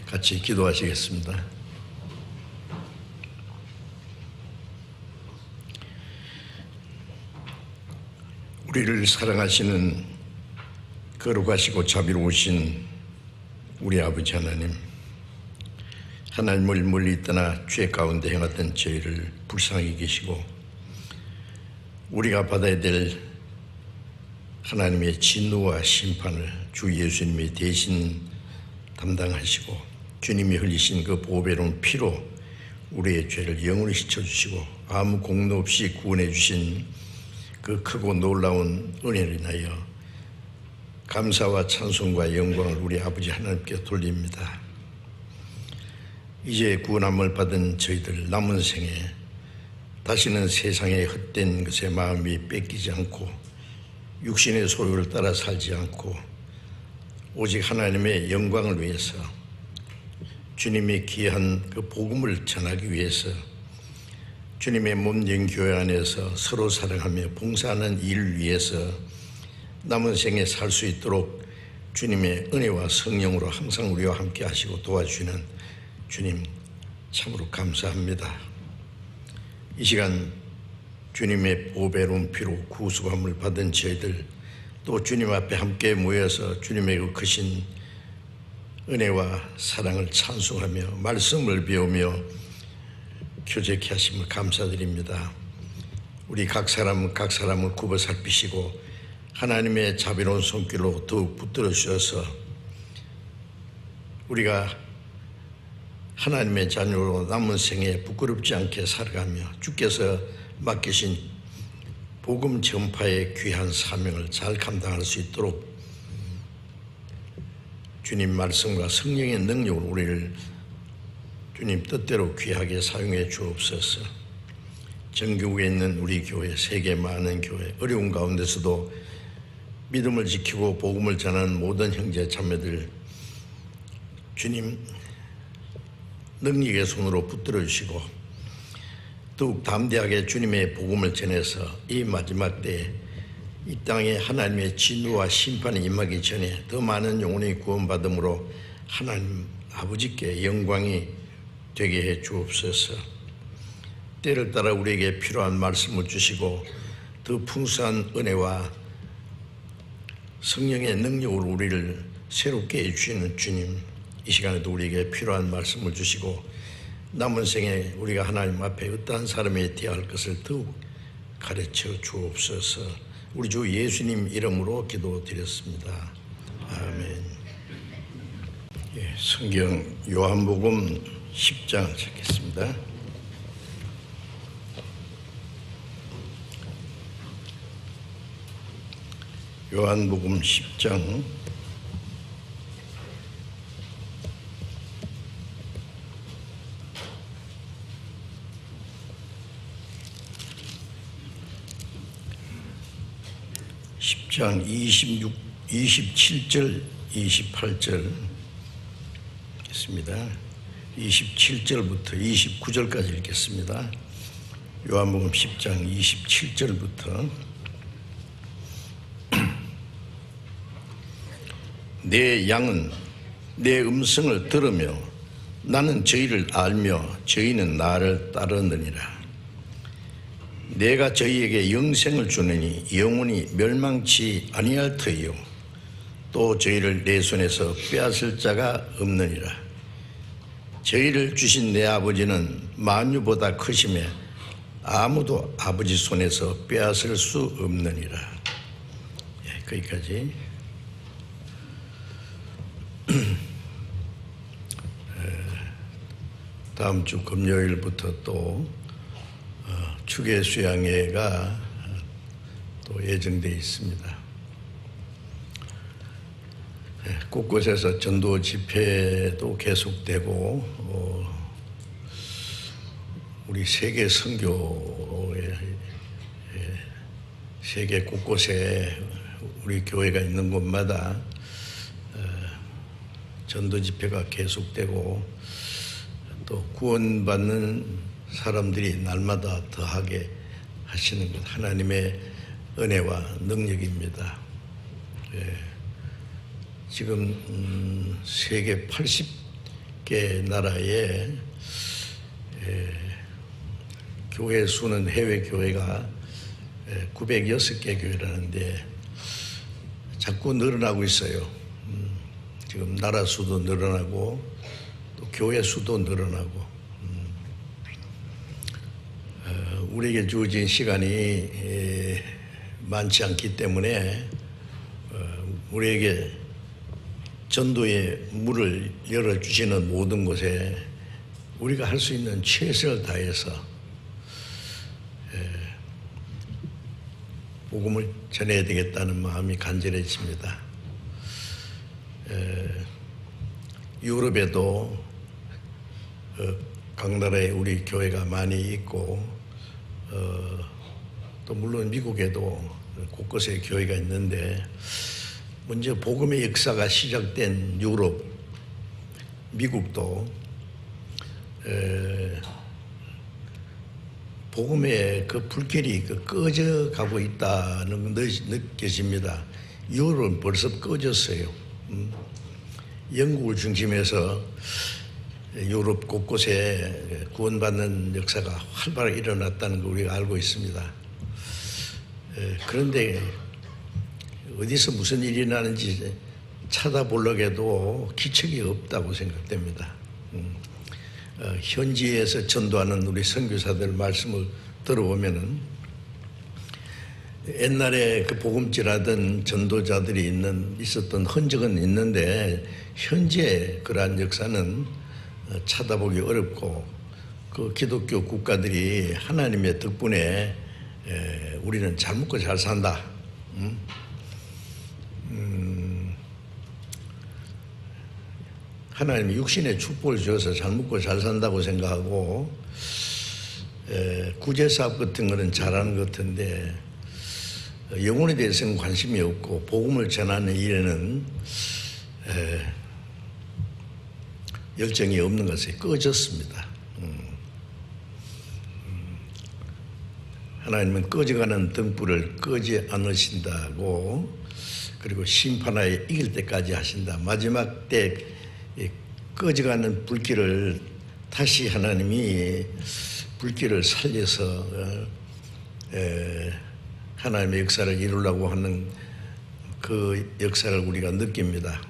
같이 기도하시겠습니다. 우리를 사랑하시는 거룩하시고 자비로우신 우리 아버지 하나님, 하나님을 멀리 떠나 죄 가운데 행했던 저희를 불쌍히 계시고 우리가 받아야 될 하나님의 진노와 심판을 주 예수님이 대신 담당하시고 주님이 흘리신 그 보배로운 피로 우리의 죄를 영원히 씻어주시고 아무 공로 없이 구원해 주신 그 크고 놀라운 은혜를 인하여 감사와 찬송과 영광을 우리 아버지 하나님께 돌립니다. 이제 구원함을 받은 저희들 남은 생에 다시는 세상의 헛된 것에 마음이 뺏기지 않고 육신의 소유를 따라 살지 않고 오직 하나님의 영광을 위해서 주님의 귀한 그 복음을 전하기 위해서 주님의 몸 영교회 안에서 서로 사랑하며 봉사하는 일을 위해서 남은 생에 살 수 있도록 주님의 은혜와 성령으로 항상 우리와 함께 하시고 도와주시는 주님 참으로 감사합니다. 이 시간 주님의 보배로운 피로 구속함을 받은 저희들 또 주님 앞에 함께 모여서 주님의 그 크신 은혜와 사랑을 찬송하며 말씀을 배우며 교제케 하심을 감사드립니다. 우리 각 사람을 굽어 살피시고 하나님의 자비로운 손길로 더욱 붙들어 주셔서 우리가 하나님의 자녀로 남은 생에 부끄럽지 않게 살아가며 주께서 맡기신 복음 전파의 귀한 사명을 잘 감당할 수 있도록 주님 말씀과 성령의 능력으로 우리를 주님 뜻대로 귀하게 사용해 주옵소서. 전국에 있는 우리 교회, 세계 많은 교회, 어려운 가운데서도 믿음을 지키고 복음을 전하는 모든 형제 자매들 주님 능력의 손으로 붙들어 주시고 더욱 담대하게 주님의 복음을 전해서 이 마지막 때에 이 땅에 하나님의 진노와 심판이 임하기 전에 더 많은 영혼이 구원받음으로 하나님 아버지께 영광이 되게 해 주옵소서. 때를 따라 우리에게 필요한 말씀을 주시고 더 풍성한 은혜와 성령의 능력으로 우리를 새롭게 해주시는 주님, 이 시간에도 우리에게 필요한 말씀을 주시고 남은 생에 우리가 하나님 앞에 어떠한 사람에 대할 것을 더욱 가르쳐 주옵소서. 우리 주 예수님 이름으로 기도드렸습니다. 아멘. 성경 요한복음 10장 찾겠습니다. 요한복음 10장 27절 28절 있습니다. 27절부터 29절까지 읽겠습니다. 요한복음 10장 27절부터 내 양은 내 음성을 들으며 나는 저희를 알며 저희는 나를 따르느니라. 내가 저희에게 영생을 주느니 영원히 멸망치 아니할 터이요 또 저희를 내 손에서 빼앗을 자가 없느니라. 저희를 주신 내 아버지는 만유보다 크심에 아무도 아버지 손에서 빼앗을 수 없느니라. 거기까지. 다음 주 금요일부터 또 추계 수양회가 또 예정되어 있습니다. 곳곳에서 전도 집회도 계속되고 우리 세계 선교에 세계 곳곳에 우리 교회가 있는 곳마다 전도 집회가 계속되고 또 구원받는 사람들이 날마다 더하게 하시는 것 하나님의 은혜와 능력입니다. 지금 세계 개 나라의 교회 수는 해외 교회가 906개 교회라는데 자꾸 늘어나고 있어요. 지금 나라 수도 늘어나고 또 교회 수도 늘어나고 우리에게 주어진 시간이 많지 않기 때문에 우리에게 전도의 문을 열어주시는 모든 곳에 우리가 할 수 있는 최선을 다해서 복음을 전해야 되겠다는 마음이 간절해집니다. 유럽에도 각 나라에 우리 교회가 많이 있고 또 물론 미국에도 곳곳에 교회가 있는데 먼저 복음의 역사가 시작된 유럽, 미국도 복음의 그 불길이 꺼져 가고 있다는 것이 느껴집니다. 유럽은 벌써 꺼졌어요. 영국을 중심해서 유럽 곳곳에 구원받는 역사가 활발하게 일어났다는 걸 우리가 알고 있습니다. 그런데 어디서 무슨 일이 나는지 찾아보려고 해도 기척이 없다고 생각됩니다. 현지에서 전도하는 우리 선교사들 말씀을 들어보면은 옛날에 그 복음질하던 전도자들이 있었던 흔적은 있는데 현재 그러한 역사는 찾아보기 어렵고 그 기독교 국가들이 하나님의 덕분에 우리는 잘 먹고 잘 산다. 하나님이 육신의 축복을 주어서 잘 먹고 잘 산다고 생각하고 구제사업 같은 거는 잘하는 것 같은데 영혼에 대해서는 관심이 없고 복음을 전하는 일에는 열정이 없는 것이 꺼졌습니다. 하나님은 꺼져가는 등불을 끄지 않으신다고 그리고 심판하에 이길 때까지 하신다. 마지막 때 꺼져가는 불길을 다시 하나님이 불길을 살려서 하나님의 역사를 이루려고 하는 그 역사를 우리가 느낍니다.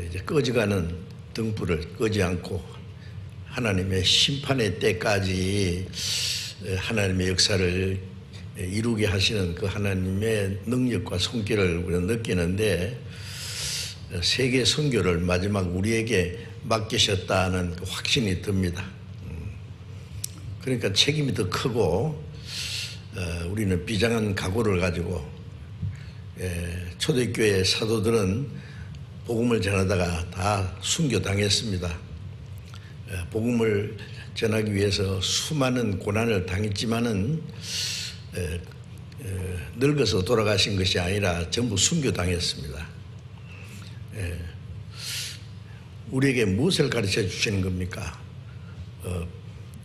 이제 꺼져가는 등불을 끄지 않고 하나님의 심판의 때까지 하나님의 역사를 이루게 하시는 그 하나님의 능력과 손길을 우리가 느끼는데 세계 선교를 마지막 우리에게 맡기셨다는 그 확신이 듭니다. 그러니까 책임이 더 크고 우리는 비장한 각오를 가지고 초대교회 사도들은 복음을 전하다가 다 순교당했습니다. 복음을 전하기 위해서 수많은 고난을 당했지만은 늙어서 돌아가신 것이 아니라 전부 순교당했습니다. 우리에게 무엇을 가르쳐 주시는 겁니까?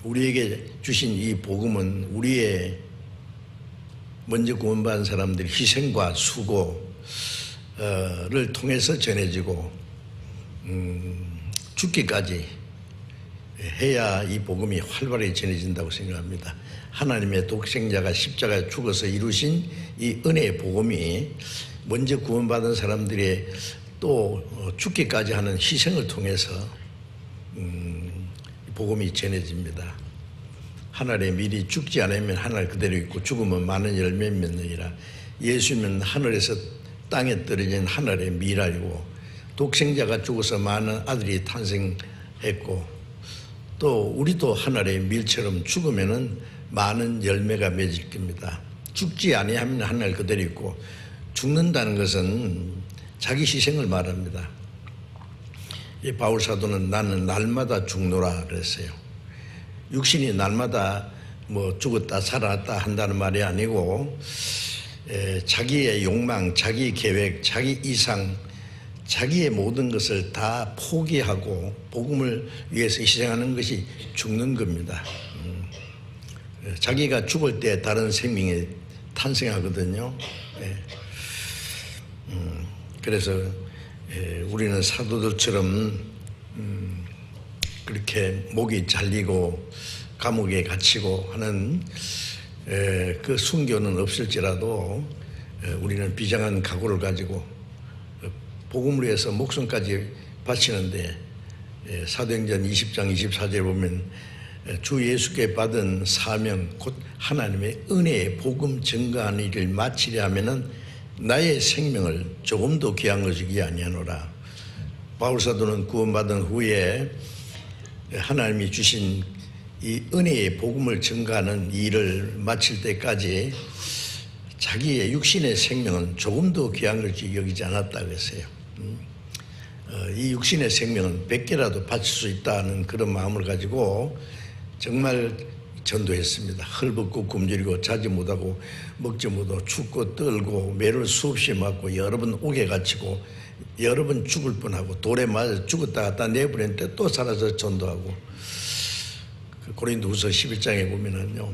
우리에게 주신 이 복음은 우리의 먼저 구원받은 사람들의 희생과 수고를 통해서 전해지고 죽기까지 해야 이 복음이 활발하게 전해진다고 생각합니다. 하나님의 독생자가 십자가에 죽어서 이루신 이 은혜의 복음이 먼저 구원받은 사람들의 또 죽기까지 하는 희생을 통해서 복음이 전해집니다. 하늘의 밀이 죽지 않으면 하늘 그대로 있고 죽으면 많은 열매 맺느니라. 예수님은 하늘에서 땅에 떨어진 하늘의 밀알이고 독생자가 죽어서 많은 아들이 탄생했고 또 우리도 하늘의 밀처럼 죽으면은 많은 열매가 맺을 겁니다. 죽지 아니하면 하늘 그대로 있고 죽는다는 것은 자기 희생을 말합니다. 이 바울 사도는 나는 날마다 죽노라 그랬어요. 육신이 날마다 뭐 죽었다 살아났다 한다는 말이 아니고 자기의 욕망, 자기 계획, 자기 이상, 자기의 모든 것을 다 포기하고 복음을 위해서 희생하는 것이 죽는 겁니다. 자기가 죽을 때 다른 생명이 탄생하거든요. 그래서 우리는 사도들처럼 그렇게 목이 잘리고 감옥에 갇히고 하는 그 순교는 없을지라도 우리는 비장한 각오를 가지고 복음을 위해서 목숨까지 바치는데 사도행전 20장 24절에 보면 주 예수께 받은 사명 곧 하나님의 은혜의 복음 증거하는 일을 마치려 하면은 나의 생명을 조금도 귀한 것이기 아니하노라. 바울사도는 구원받은 후에 하나님이 주신 이 은혜의 복음을 증거하는 일을 마칠 때까지 자기의 육신의 생명은 조금도 귀한 것이 여기지 않았다고 했어요. 이 육신의 생명은 100개라도 바칠 수 있다는 그런 마음을 가지고 정말 전도했습니다. 헐벗고 굶주리고 자지 못하고 먹지 못하고 춥고 떨고 매를 수없이 맞고 여러 번 옥에 갇히고 여러 번 죽을 뻔하고 돌에 맞아 죽었다 갔다 내버렸는데 또 살아서 전도하고 그 고린도후서 11장에 보면은요,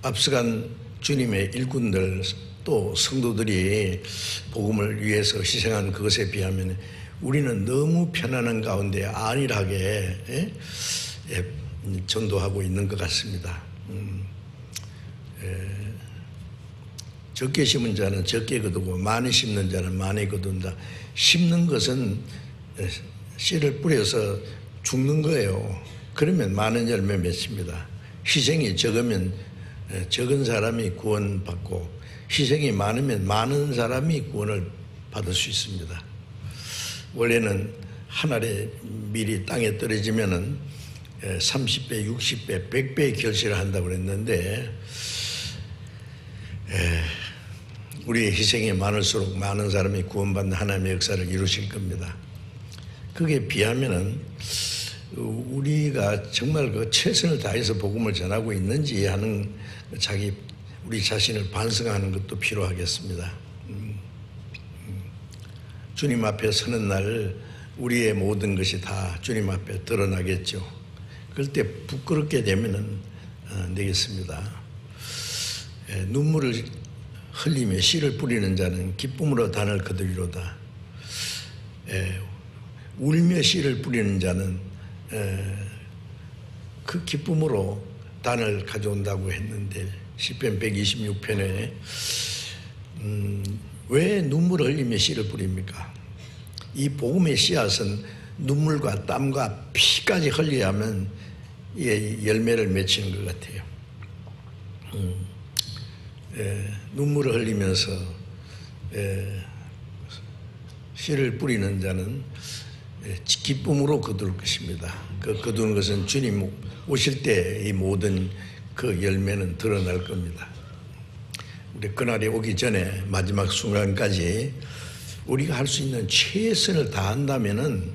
앞서간 주님의 일꾼들 또 성도들이 복음을 위해서 희생한 그것에 비하면 우리는 너무 편안한 가운데 안일하게 전도하고 있는 것 같습니다. 적게 심은 자는 적게 거두고 많이 심는 자는 많이 거둔다. 심는 것은 씨를 뿌려서 죽는 거예요. 그러면 많은 열매 맺습니다. 희생이 적으면 적은 사람이 구원받고 희생이 많으면 많은 사람이 구원을 받을 수 있습니다. 원래는 한 알에 밀이 땅에 떨어지면은 30배, 60배, 100배의 결실을 한다고 그랬는데 우리의 희생이 많을수록 많은 사람이 구원받는 하나님의 역사를 이루실 겁니다. 그게 비하면은 우리가 정말 그 최선을 다해서 복음을 전하고 있는지 하는 우리 자신을 반성하는 것도 필요하겠습니다. 주님 앞에 서는 날 우리의 모든 것이 다 주님 앞에 드러나겠죠. 그럴 때 부끄럽게 되면은 안 되겠습니다. 눈물을 흘리며 씨를 뿌리는 자는 기쁨으로 단을 거두리로다. 울며 씨를 뿌리는 자는 그 기쁨으로 단을 가져온다고 했는데 시편 126편에 왜 눈물을 흘리며 씨를 뿌립니까? 이 복음의 씨앗은 눈물과 땀과 피까지 흘려야 하면 열매를 맺히는 것 같아요. 눈물을 흘리면서 씨를 뿌리는 자는 기쁨으로 거둘 것입니다. 그 거두는 것은 주님 오실 때 이 모든 그 열매는 드러날 겁니다. 우리 그날이 오기 전에 마지막 순간까지 우리가 할 수 있는 최선을 다한다면은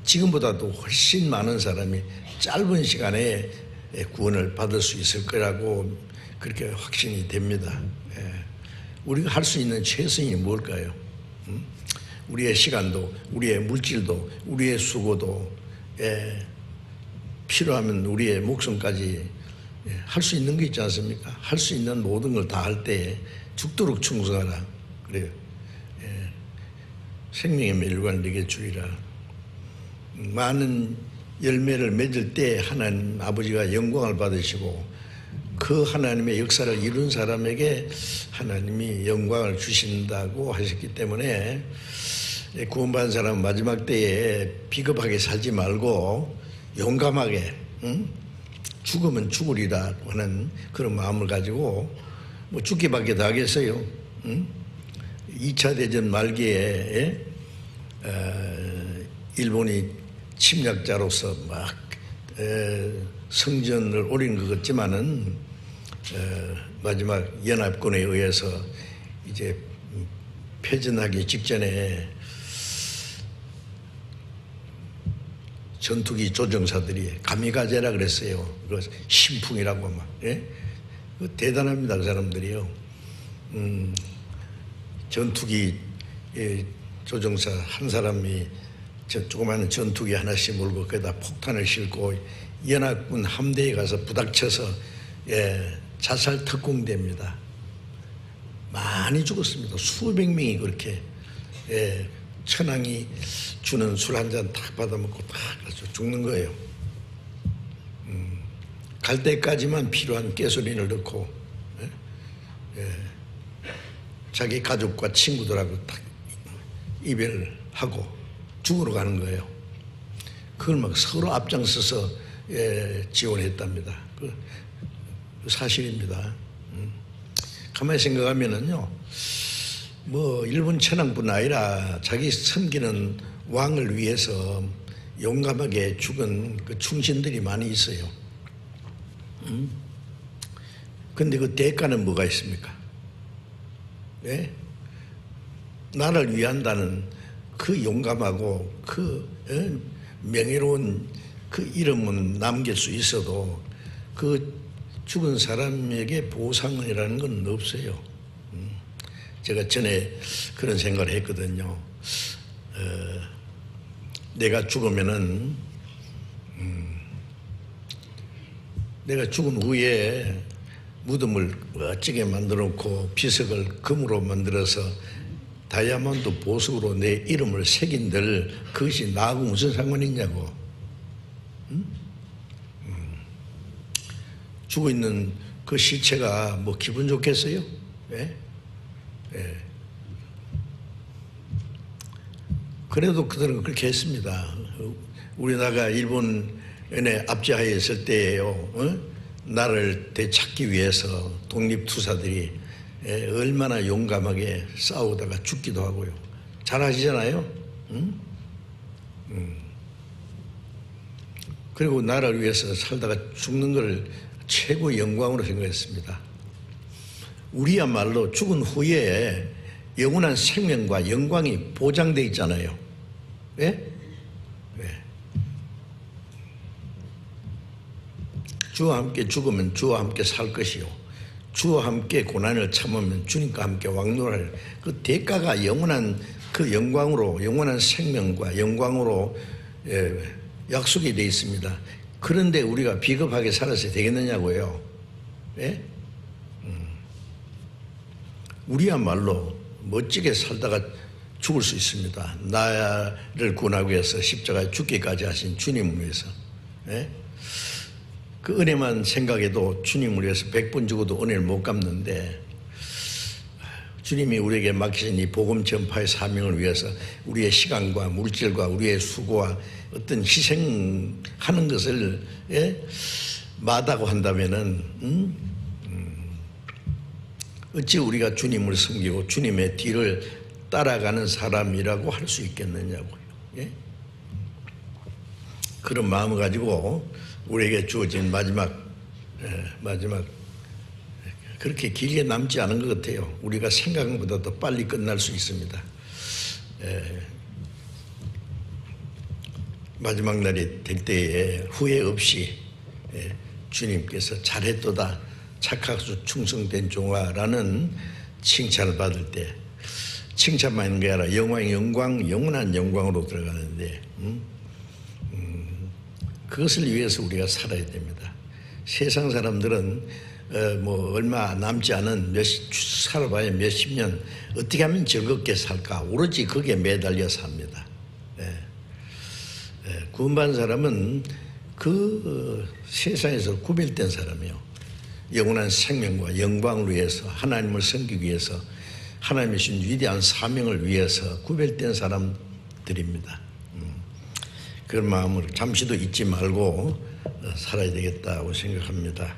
지금보다도 훨씬 많은 사람이 짧은 시간에 구원을 받을 수 있을 거라고 그렇게 확신이 됩니다. 우리가 할 수 있는 최선이 뭘까요? 우리의 시간도, 우리의 물질도, 우리의 수고도 필요하면 우리의 목숨까지 할 수 있는 게 있지 않습니까? 할 수 있는 모든 걸 다 할 때 죽도록 충성하라. 그래요. 생명의 멸관을 내게 주리라. 많은 열매를 맺을 때 하나님 아버지가 영광을 받으시고 그 하나님의 역사를 이룬 사람에게 하나님이 영광을 주신다고 하셨기 때문에 구원받은 사람은 마지막 때에 비겁하게 살지 말고 용감하게 죽으면 죽으리라 하는 그런 마음을 가지고 뭐 죽기밖에 더 하겠어요. 2차 대전 말기에 일본이 침략자로서 막 성전을 오린 것 같지만은 마지막 연합군에 의해서 이제 패전하기 직전에 전투기 조종사들이 가미가제라 그랬어요. 그 신풍이라고 막. 대단합니다, 그 사람들이요. 전투기 조종사 한 사람이 조그마한 전투기 하나씩 몰고 거기다 폭탄을 싣고 연합군 함대에 가서 부닥쳐서 자살 특공대입니다. 많이 죽었습니다. 수백 명이 그렇게 천황이 주는 술 한 잔 딱 받아먹고 딱 죽는 거예요. 갈 때까지만 필요한 가솔린을 넣고 자기 가족과 친구들하고 딱 이별하고 죽으러 가는 거예요. 그걸 막 서로 앞장서서 지원했답니다. 그 사실입니다. 가만히 생각하면은요, 뭐 일본 천황뿐 아니라 자기 섬기는 왕을 위해서 용감하게 죽은 그 충신들이 많이 있어요. 근데 그 대가는 뭐가 있습니까? 네? 나를 위한다는 그 용감하고 그 명예로운 그 이름은 남길 수 있어도 그 죽은 사람에게 보상이라는 건 없어요. 제가 전에 그런 생각을 했거든요. 내가 죽으면은 내가 죽은 후에 무덤을 멋지게 만들어 놓고 비석을 금으로 만들어서 다이아몬드 보석으로 내 이름을 새긴들 그것이 나하고 무슨 상관이 있냐고. 죽어 있는 그 시체가 뭐 기분 좋겠어요? 예? 예. 그래도 그들은 그렇게 했습니다. 우리나라가 일본에 압제하에 있을 때에요. 나를 되찾기 위해서 독립투사들이 얼마나 용감하게 싸우다가 죽기도 하고요. 잘 아시잖아요. 그리고 나라를 위해서 살다가 죽는 걸 최고의 영광으로 생각했습니다. 우리야말로 죽은 후에 영원한 생명과 영광이 보장되어 있잖아요. 예? 네. 주와 함께 죽으면 주와 함께 살 것이요, 주와 함께 고난을 참으면 주님과 함께 왕노할 그 대가가 영원한 그 영광으로, 영원한 생명과 영광으로 약속이 되어 있습니다. 그런데 우리가 비겁하게 살아서 되겠느냐고요. 예? 우리야말로 멋지게 살다가 죽을 수 있습니다. 나를 구원하기 위해서 십자가에 죽기까지 하신 주님을 위해서. 예? 그 은혜만 생각해도 주님을 위해서 100번 죽어도 은혜를 못 갚는데, 주님이 우리에게 맡기신 이 복음 전파의 사명을 위해서 우리의 시간과 물질과 우리의 수고와 어떤 희생하는 것을 마다고 한다면은 어찌 우리가 주님을 섬기고 주님의 뒤를 따라가는 사람이라고 할 수 있겠느냐고요. 예? 그런 마음을 가지고 우리에게 주어진 마지막 그렇게 길게 남지 않은 것 같아요. 우리가 생각한 것보다 더 빨리 끝날 수 있습니다. 마지막 날이 될 때에 후회 없이 주님께서 잘했도다, 착하고 충성된 종아라는 칭찬을 받을 때, 칭찬만 있는 게 아니라 영광의 영광, 영원한 영광으로 들어가는데 그것을 위해서 우리가 살아야 됩니다. 세상 사람들은 뭐 얼마 남지 않은 살아봐야 몇십 년 어떻게 하면 즐겁게 살까, 오로지 거기에 매달려 삽니다. 구원받은 사람은 그 세상에서 구별된 사람이요, 영원한 생명과 영광을 위해서, 하나님을 섬기기 위해서, 하나님의 주신 위대한 사명을 위해서 구별된 사람들입니다. 그런 마음을 잠시도 잊지 말고 살아야 되겠다고 생각합니다.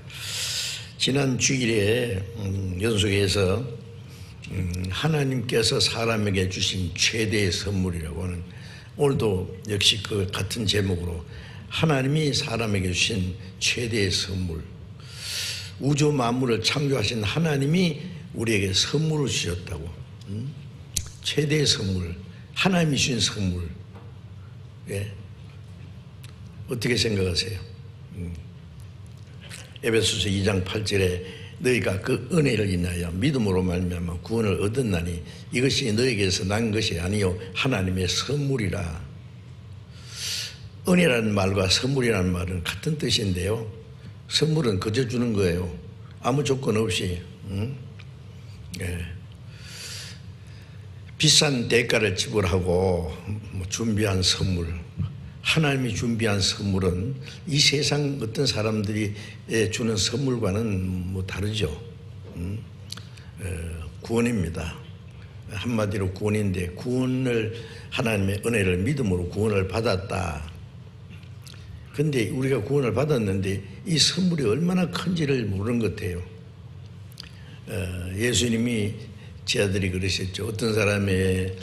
지난 주일에 연속해서 하나님께서 사람에게 주신 최대의 선물이라고 하는, 오늘도 역시 그 같은 제목으로 하나님이 사람에게 주신 최대의 선물, 우주 만물을 창조하신 하나님이 우리에게 선물을 주셨다고. 최대의 선물, 하나님이 주신 선물. 예. 어떻게 생각하세요? 에베소서 2장 8절에 너희가 그 은혜를 인하여 믿음으로 말미암아 구원을 얻었나니 이것이 너희에게서 난 것이 아니요 하나님의 선물이라. 은혜라는 말과 선물이라는 말은 같은 뜻인데요, 선물은 그저 주는 거예요. 아무 조건 없이. 예. 비싼 대가를 지불하고 준비한 선물, 하나님이 준비한 선물은 이 세상 어떤 사람들이 주는 선물과는 다르죠. 구원입니다. 한마디로 구원인데, 구원을, 하나님의 은혜를 믿음으로 구원을 받았다. 근데 우리가 구원을 받았는데 이 선물이 얼마나 큰지를 모르는 것 같아요. 예수님이 제 아들이 그러셨죠. 어떤 사람의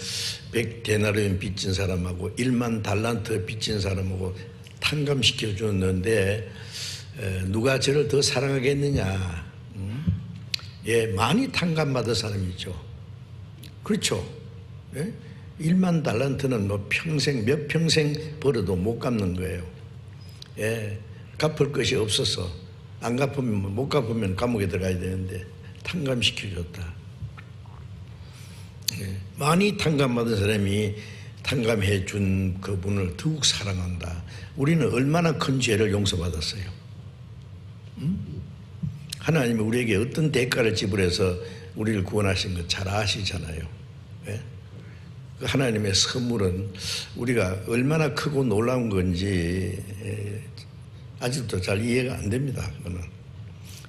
100데나리온 빚진 사람하고 1만 달란트 빚진 사람하고 탕감시켜 줬는데 누가 저를 더 사랑하겠느냐. 예, 많이 탕감받은 사람이죠. 그렇죠. 예? 1만 달란트는 평생, 몇 평생 벌어도 못 갚는 거예요. 예, 갚을 것이 없어서 안 갚으면, 못 갚으면 감옥에 들어가야 되는데 탕감시켜줬다. 예, 많이 탕감받은 사람이 탕감해 준 그분을 더욱 사랑한다. 우리는 얼마나 큰 죄를 용서받았어요. 하나님이 우리에게 어떤 대가를 지불해서 우리를 구원하신 것 잘 아시잖아요. 예? 그 하나님의 선물은 우리가 얼마나 크고 놀라운 건지 아직도 잘 이해가 안 됩니다. 그거는.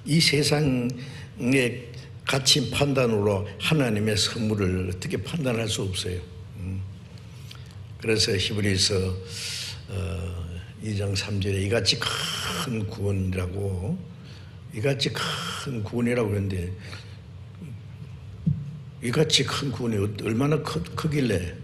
이 세상의 가치 판단으로 하나님의 선물을 어떻게 판단할 수 없어요. 그래서 히브리서 2장 3절에 이같이 큰 구원이라고, 이같이 큰 구원이라고 그러는데, 이같이 큰 구원이 얼마나 크길래,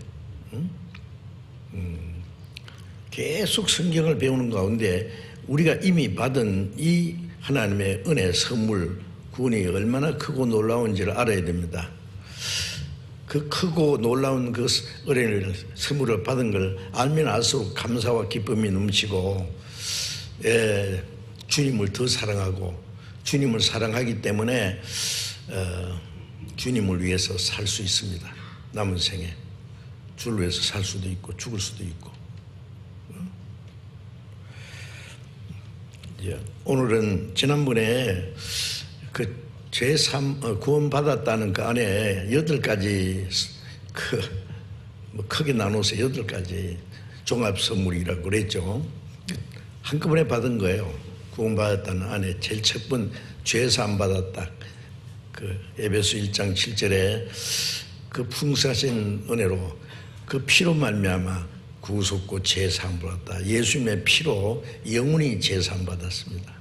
계속 성경을 배우는 가운데 우리가 이미 받은 이 하나님의 은혜 선물, 구원이 얼마나 크고 놀라운지를 알아야 됩니다. 그 크고 놀라운 그 은혜를, 선물을 받은 걸 알면 알수록 감사와 기쁨이 넘치고, 예, 주님을 더 사랑하고, 주님을 사랑하기 때문에 주님을 위해서 살 수 있습니다. 남은 생에 주를 위해서 살 수도 있고 죽을 수도 있고. 오늘은 지난번에 그 제3 구원받았다는 그 안에 8가지 크게 나눠서 8가지 종합 선물이라고 그랬죠. 한꺼번에 받은 거예요. 구원받았다는 안에 제일 첫 번 죄사함 받았다. 그 에베소 1장 7절에 그 풍성하신 은혜로 그 피로 말미암아 구속고 죄사함 받았다. 예수님의 피로 영원히 죄사함 받았습니다.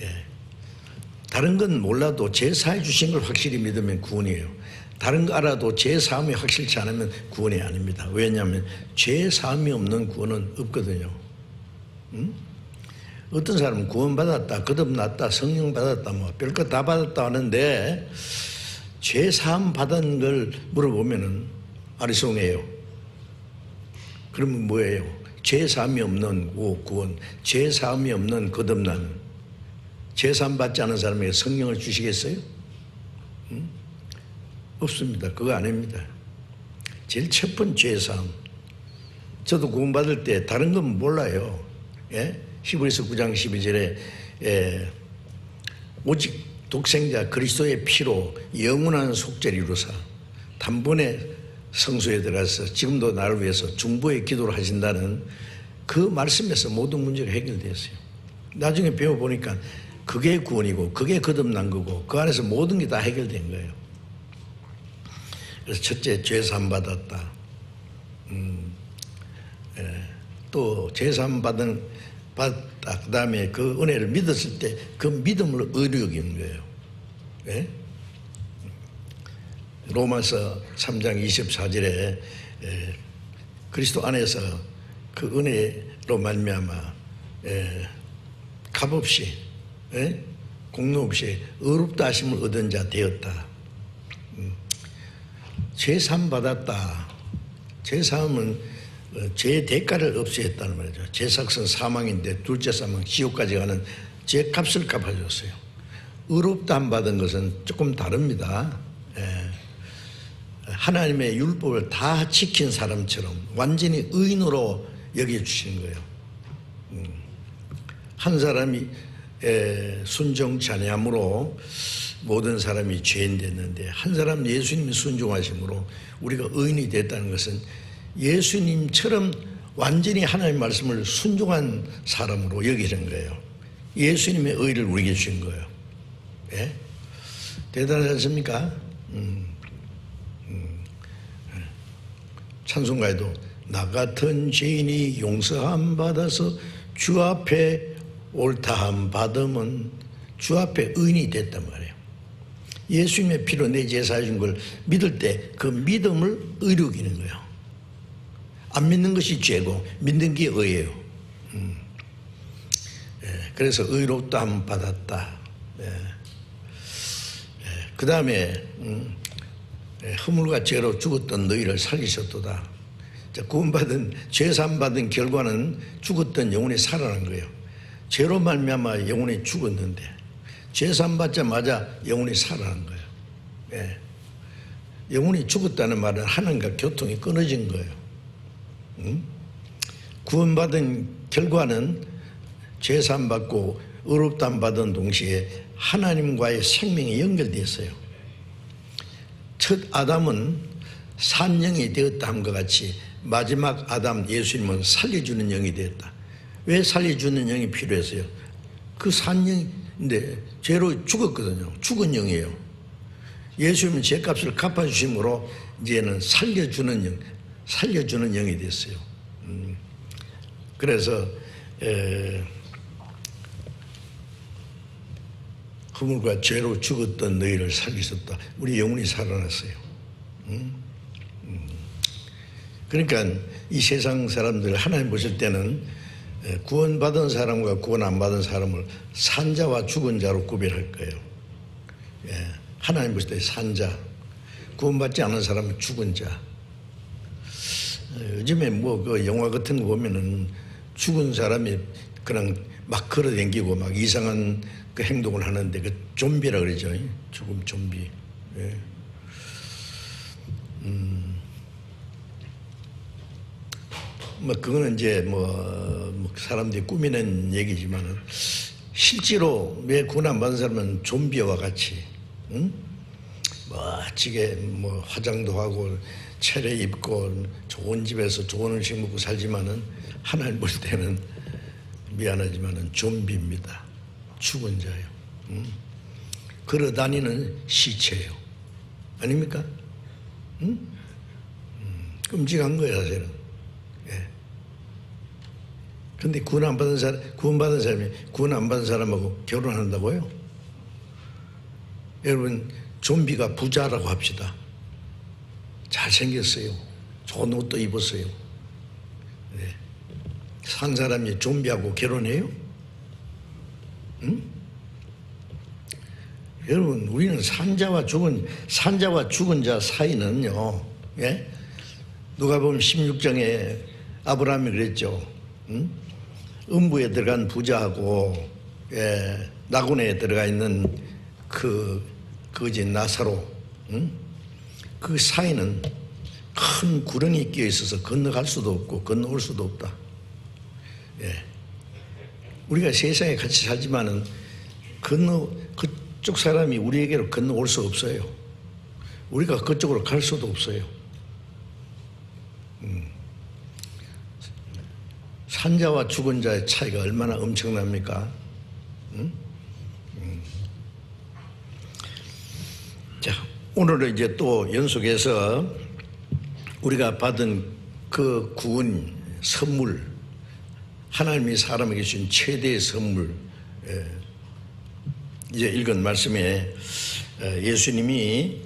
예. 다른 건 몰라도 죄사해 주신 걸 확실히 믿으면 구원이에요. 다른 거 알아도 죄사함이 확실치 않으면 구원이 아닙니다. 왜냐하면 죄사함이 없는 구원은 없거든요. 어떤 사람은 구원받았다, 거듭났다, 성령 받았다, 뭐 별것 다 받았다 하는데 죄사함 받은 걸 물어보면은 아리송해요. 그러면 뭐예요? 죄사함이 없는 구원, 죄사함이 없는 거듭나는, 죄사함 받지 않은 사람에게 성령을 주시겠어요? 없습니다. 그거 아닙니다. 제일 첫 번째 죄사함. 저도 구원받을 때 다른 건 몰라요. 예? 히브리서 9장 12절에 오직 독생자 그리스도의 피로 영원한 속죄를 이루사 단번에 성소에 들어가서 지금도 나를 위해서 중보의 기도를 하신다는 그 말씀에서 모든 문제가 해결되었어요. 나중에 배워보니까 그게 구원이고 그게 거듭난 거고 그 안에서 모든 게 다 해결된 거예요. 그래서 첫째, 죄사함 받았다. 또 죄사함 받았다. 그 다음에 그 은혜를 믿었을 때 그 믿음을 의로 여기는 거예요. 예? 로마서 3장 24절에 그리스도 안에서 그 은혜로 말미암아 값없이, 공로 없이 의롭다 하심을 얻은 자 되었다. 죄사함 받았다. 죄사함은 죄의 대가를 없애했다는 말이죠. 죄삭은 사망인데 둘째 사망 지옥까지 가는 죄값을 갚아줬어요. 의롭다함 받은 것은 조금 다릅니다. 하나님의 율법을 다 지킨 사람처럼 완전히 의인으로 여겨주시는 거예요. 한 사람이 순종치 아니함으로 모든 사람이 죄인 됐는데 한 사람 예수님이 순종하심으로 우리가 의인이 됐다는 것은 예수님처럼 완전히 하나님의 말씀을 순종한 사람으로 여기는 거예요. 예수님의 의를 우리에게 주신 거예요. 예? 대단하지 않습니까? 찬송가에도 나 같은 죄인이 용서함 받아서 주 앞에 옳다함 받으면 주 앞에 의인이 됐단 말이에요. 예수님의 피로 내 죄 사해 준 걸 믿을 때 그 믿음을 의로 이기는 거예요. 안 믿는 것이 죄고 믿는 게 의예요. 그래서 의롭다함 받았다. 그 다음에 허물과 죄로 죽었던 너희를 살리셨도다. 구원받은 죄사함 받은 결과는 죽었던 영혼이 살아난 거예요. 죄로 말미암아 영혼이 죽었는데 죄사함 받자마자 영혼이 살아난 거예요. 예. 영혼이 죽었다는 말은 하나님과 교통이 끊어진 거예요. 구원받은 결과는 죄사함 받고 의롭다함 받은 동시에 하나님과의 생명이 연결되었어요. 첫 아담은 산영이 되었다 함과 같이 마지막 아담 예수님은 살려주는 영이 되었다. 왜 살려주는 영이 필요했어요? 그 산영인데 죄로 죽었거든요. 죽은 영이에요. 예수님은 죄값을 갚아주심으로 이제는 살려주는 영이 됐어요. 그래서 허물과 죄로 죽었던 너희를 살리셨다. 우리 영혼이 살아났어요. 그러니까 이 세상 사람들 하나님 보실 때는 구원받은 사람과 구원 안 받은 사람을 산자와 죽은 자로 구별할 거예요. 하나님 보실 때 산자, 구원받지 않은 사람은 죽은 자. 요즘에 뭐 그 영화 같은 거 보면은 죽은 사람이 그냥 막 걸어다니고 막 이상한 그 행동을 하는데 그 좀비라 그러죠. 죽음 좀비. 예. 뭐 그거는 이제 뭐 사람들이 꾸미는 얘기지만은 실제로 왜 구원 안 받은 사람은 좀비와 같이 멋지게 뭐 화장도 하고 차려입고 좋은 집에서 좋은 음식 먹고 살지만은 하나님 볼 때는 미안하지만은 좀비입니다. 죽은 자예요. 걸어다니는 시체예요. 아닙니까? 끔찍한 거예요, 사실은. 예. 근데 구원 안 받은 사람이 구원 안 받은 사람하고 결혼한다고요? 여러분, 좀비가 부자라고 합시다. 잘생겼어요. 좋은 옷도 입었어요. 네. 산 사람이 좀비하고 결혼해요? 여러분, 우리는 산자와 죽은 자 사이는요, 예? 누가복음 16장에 아브라함이 그랬죠. 음부에 들어간 부자하고, 예, 낙원에 들어가 있는 그 거지 나사로, 그 사이는 큰 구렁이 끼어 있어서 건너갈 수도 없고 건너올 수도 없다. 예. 우리가 세상에 같이 살지만은 그쪽 사람이 우리에게로 건너올 수 없어요. 우리가 그쪽으로 갈 수도 없어요. 산자와 죽은 자의 차이가 얼마나 엄청납니까? 자, 오늘은 이제 또 연속해서 우리가 받은 그 구원 선물, 하나님이 사람에게 주신 최대의 선물, 이제 읽은 말씀에 예수님이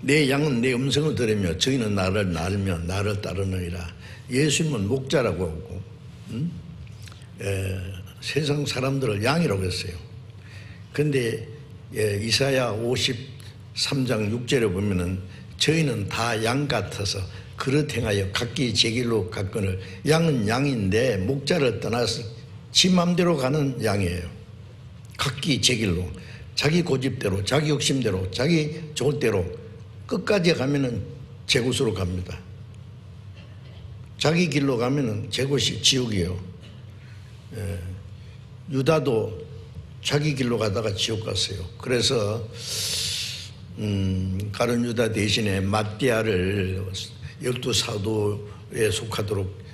내 양은 내 음성을 들으며 저희는 나를 알며 나를 따르느니라. 예수님은 목자라고 하고 세상 사람들을 양이라고 했어요. 그런데 이사야 53장 6절에 보면은 저희는 다 양 같아서 그릇 행하여 각기 제 길로 갔거늘. 양은 양인데 목자를 떠나서 지 맘대로 가는 양이에요. 각기 제 길로, 자기 고집대로, 자기 욕심대로, 자기 좋을 대로 끝까지 가면은 제 곳으로 갑니다. 자기 길로 가면은 제 곳이 지옥이에요. 유다도 자기 길로 가다가 지옥 갔어요. 그래서 가룟 유다 대신에 마띠아를 12사도에 속하도록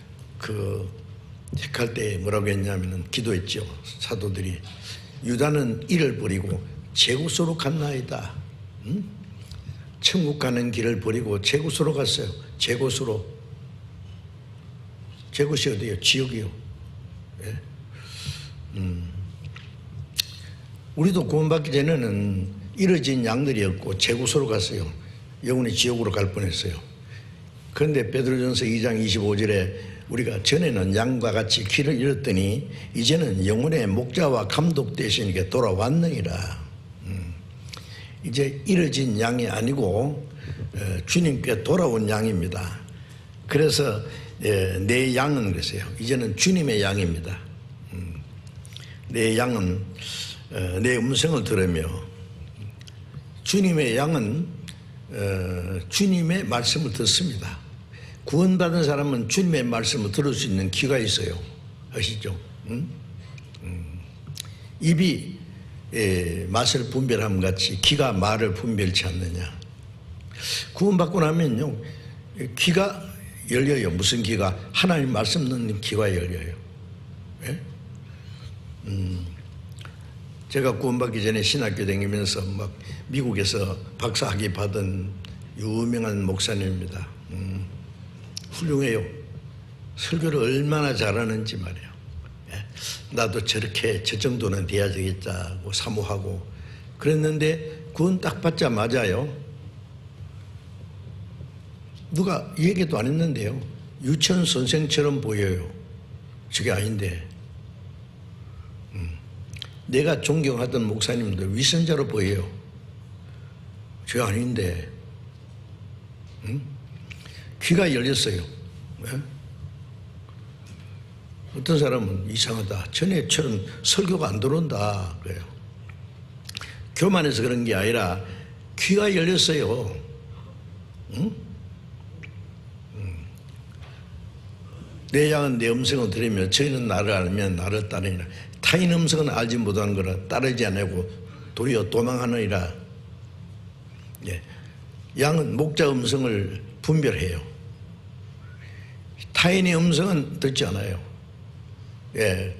택할 때 뭐라고 했냐면은 기도했죠. 사도들이 유다는 이를 버리고 제구소로 갔나이다. 천국 가는 길을 버리고 제구소로 갔어요. 제구소로. 제구시 어디요? 지옥이요. 예? 우리도 구원받기 전에는 이뤄진 양들이었고 제구소로 갔어요. 영원히 지옥으로 갈 뻔했어요. 그런데 베드로전서 2장 25절에 우리가 전에는 양과 같이 길을 잃었더니 이제는 영혼의 목자와 감독 되시니까 돌아왔느니라. 이제 이뤄진 양이 아니고 주님께 돌아온 양입니다. 그래서 내 양은 그랬어요. 이제는 주님의 양입니다. 내 양은 내 음성을 들으며, 주님의 양은 주님의 말씀을 듣습니다. 구원받은 사람은 주님의 말씀을 들을 수 있는 귀가 있어요. 아시죠? 입이 맛을 분별함 같이 귀가 말을 분별치 않느냐. 구원받고 나면요, 귀가 열려요. 무슨 귀가? 하나님 말씀 듣는 귀가 열려요. 예? 제가 구원받기 전에 신학교 다니면서 막 미국에서 박사학위 받은 유명한 목사님입니다. 훌륭해요. 설교를 얼마나 잘하는지 말이에요. 예? 나도 저렇게 저 정도는 돼야 되겠다고 사모하고 그랬는데 구원 딱 받자마자요, 누가 얘기도 안 했는데요, 유치원 선생처럼 보여요. 저게 아닌데. 내가 존경하던 목사님들 위선자로 보여요. 저게 아닌데. 귀가 열렸어요. 네? 어떤 사람은 이상하다. 전에처럼 설교가 안 들어온다. 그래요. 교만해서 그런 게 아니라 귀가 열렸어요. 응? 내 양은 내 음성을 들으며 저희는 나를 알면 나를 따르니라. 타인 음성은 알지 못하는 거라 따르지 않고 도리어 도망하느니라. 예. 양은 목자 음성을 분별해요. 타인의 음성은 듣지 않아요. 예.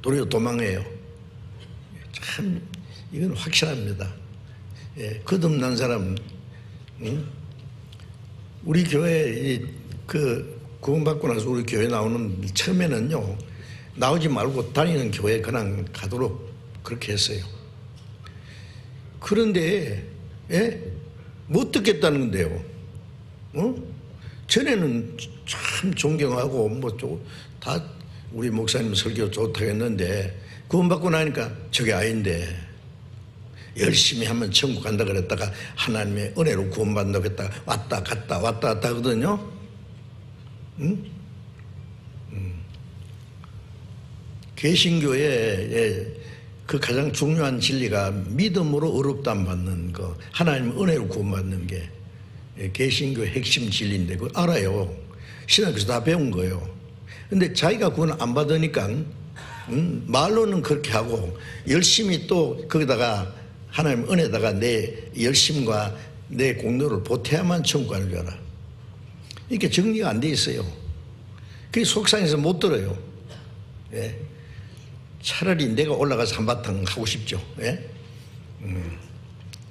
도리어 도망해요. 참 이건 확실합니다. 예. 거듭난 사람, 우리 교회 구원받고 나서 우리 교회 나오는 처음에는요, 나오지 말고 다니는 교회 그냥 가도록 그렇게 했어요. 그런데 못 듣겠다는 건데요. 전에는 참 존경하고 다 우리 목사님 설교 좋다고 했는데 구원받고 나니까 저게 아닌데, 열심히 하면 천국 간다 그랬다가 하나님의 은혜로 구원받는다고 했다가 왔다 갔다 하거든요. 개신교의 그 가장 중요한 진리가 믿음으로 의롭다함 받는 거, 하나님 은혜로 구원받는 게 개신교의 핵심 진리인데 그걸 알아요. 신학에서 다 배운 거예요. 근데 자기가 구원 안 받으니까 말로는 그렇게 하고 열심히 또 거기다가 하나님 은혜다가 내 열심과 내 공로를 보태야만 천국 가는 줄 알아. 이렇게 정리가 안 돼 있어요. 그게 속상해서 못 들어요. 예. 차라리 내가 올라가서 한바탕 하고 싶죠. 예?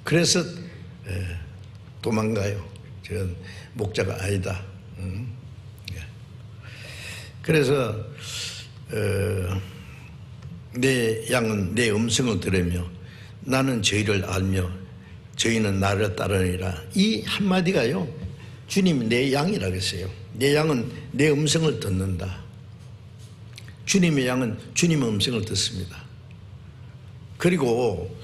그래서 도망가요. 저는 목자가 아니다. 예. 그래서 내 양은 내 음성을 들으며 나는 저희를 알며 저희는 나를 따르니라. 이 한마디가요, 주님이 내 양이라고 했어요. 내 양은 내 음성을 듣는다. 주님의 양은 주님의 음성을 듣습니다. 그리고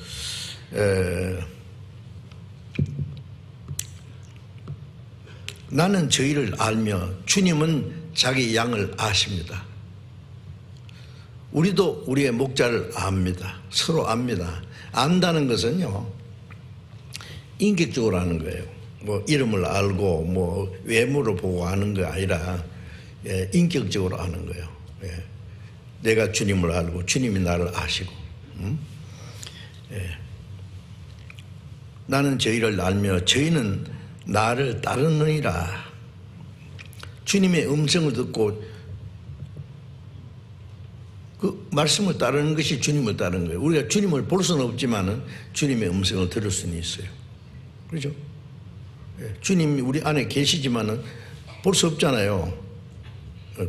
나는 저희를 알며 주님은 자기 양을 아십니다. 우리도 우리의 목자를 압니다. 서로 압니다. 안다는 것은요, 인격적으로 아는 거예요. 뭐 이름을 알고 뭐 외모를 보고 아는 게 아니라 인격적으로 아는 거예요. 내가 주님을 알고 주님이 나를 아시고. 나는 저희를 알며 저희는 나를 따르느니라. 주님의 음성을 듣고 그 말씀을 따르는 것이 주님을 따르는 거예요. 우리가 주님을 볼 수는 없지만 주님의 음성을 들을 수는 있어요. 그렇죠? 주님이 우리 안에 계시지만 볼 수 없잖아요.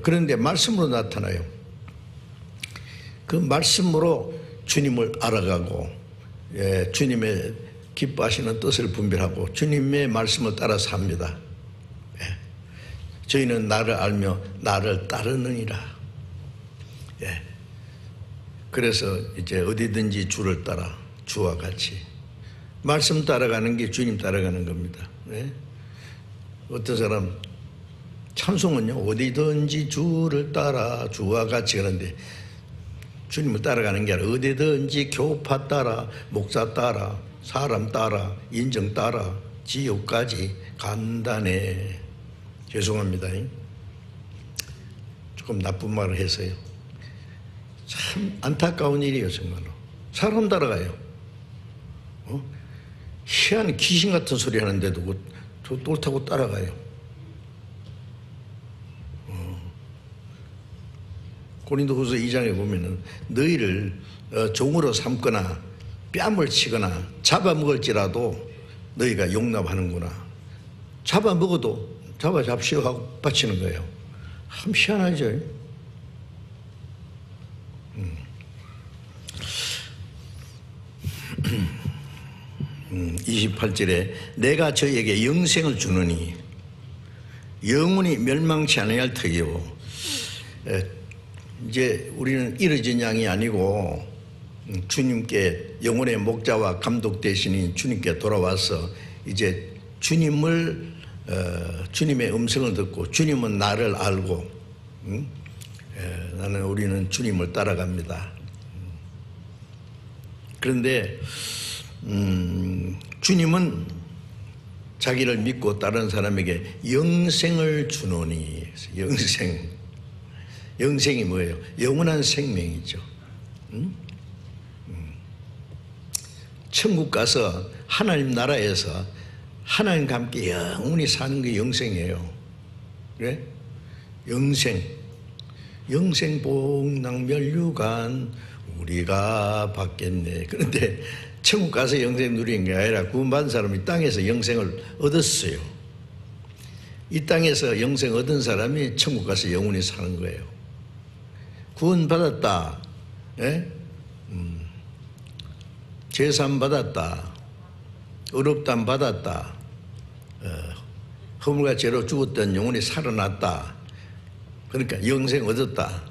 그런데 말씀으로 나타나요. 그 말씀으로 주님을 알아가고 주님의 기뻐하시는 뜻을 분별하고 주님의 말씀을 따라 삽니다. 저희는 나를 알며 나를 따르느니라. 그래서 이제 어디든지 주를 따라 주와 같이 말씀 따라가는 게 주님 따라가는 겁니다. 어떤 사람 찬송은요 어디든지 주를 따라 주와 같이 그러는데 주님을 따라가는 게 아니라 어디든지 교파 따라 목사 따라 사람 따라 인정 따라 지옥까지 간다네. 죄송합니다. 조금 나쁜 말을 해서요. 참 안타까운 일이에요. 정말로 사람 따라가요. 희한한 귀신 같은 소리 하는데도 옳다고 따라가요. 고린도후서 2장에 보면은 너희를 종으로 삼거나 뺨을 치거나 잡아먹을지라도 너희가 용납하는구나. 잡아먹어도 잡시오 하고 바치는 거예요. 참 희한하죠. 28절에 내가 저에게 영생을 주느니 영원히 멸망치 않아야 할 터이요. 이제 우리는 이르진 양이 아니고 주님께 영혼의 목자와 감독 되시니 주님께 돌아와서 이제 주님의 음성을 듣고 주님은 나를 알고 우리는 주님을 따라갑니다. 그런데 주님은 자기를 믿고 따르는 사람에게 영생을 주노니. 영생이 뭐예요? 영원한 생명이죠. 천국 가서 하나님 나라에서 하나님과 함께 영원히 사는 게 영생이에요. 그래? 영생복락멸류관 우리가 받겠네. 그런데 천국 가서 영생 누리는 게 아니라 구원받은 사람이 땅에서 영생을 얻었어요. 이 땅에서 영생 얻은 사람이 천국 가서 영원히 사는 거예요. 구원받았다. 제삼 받았다. 의롭다함 받았다. 허물과 죄로 죽었던 영혼이 살아났다. 그러니까 영생 얻었다.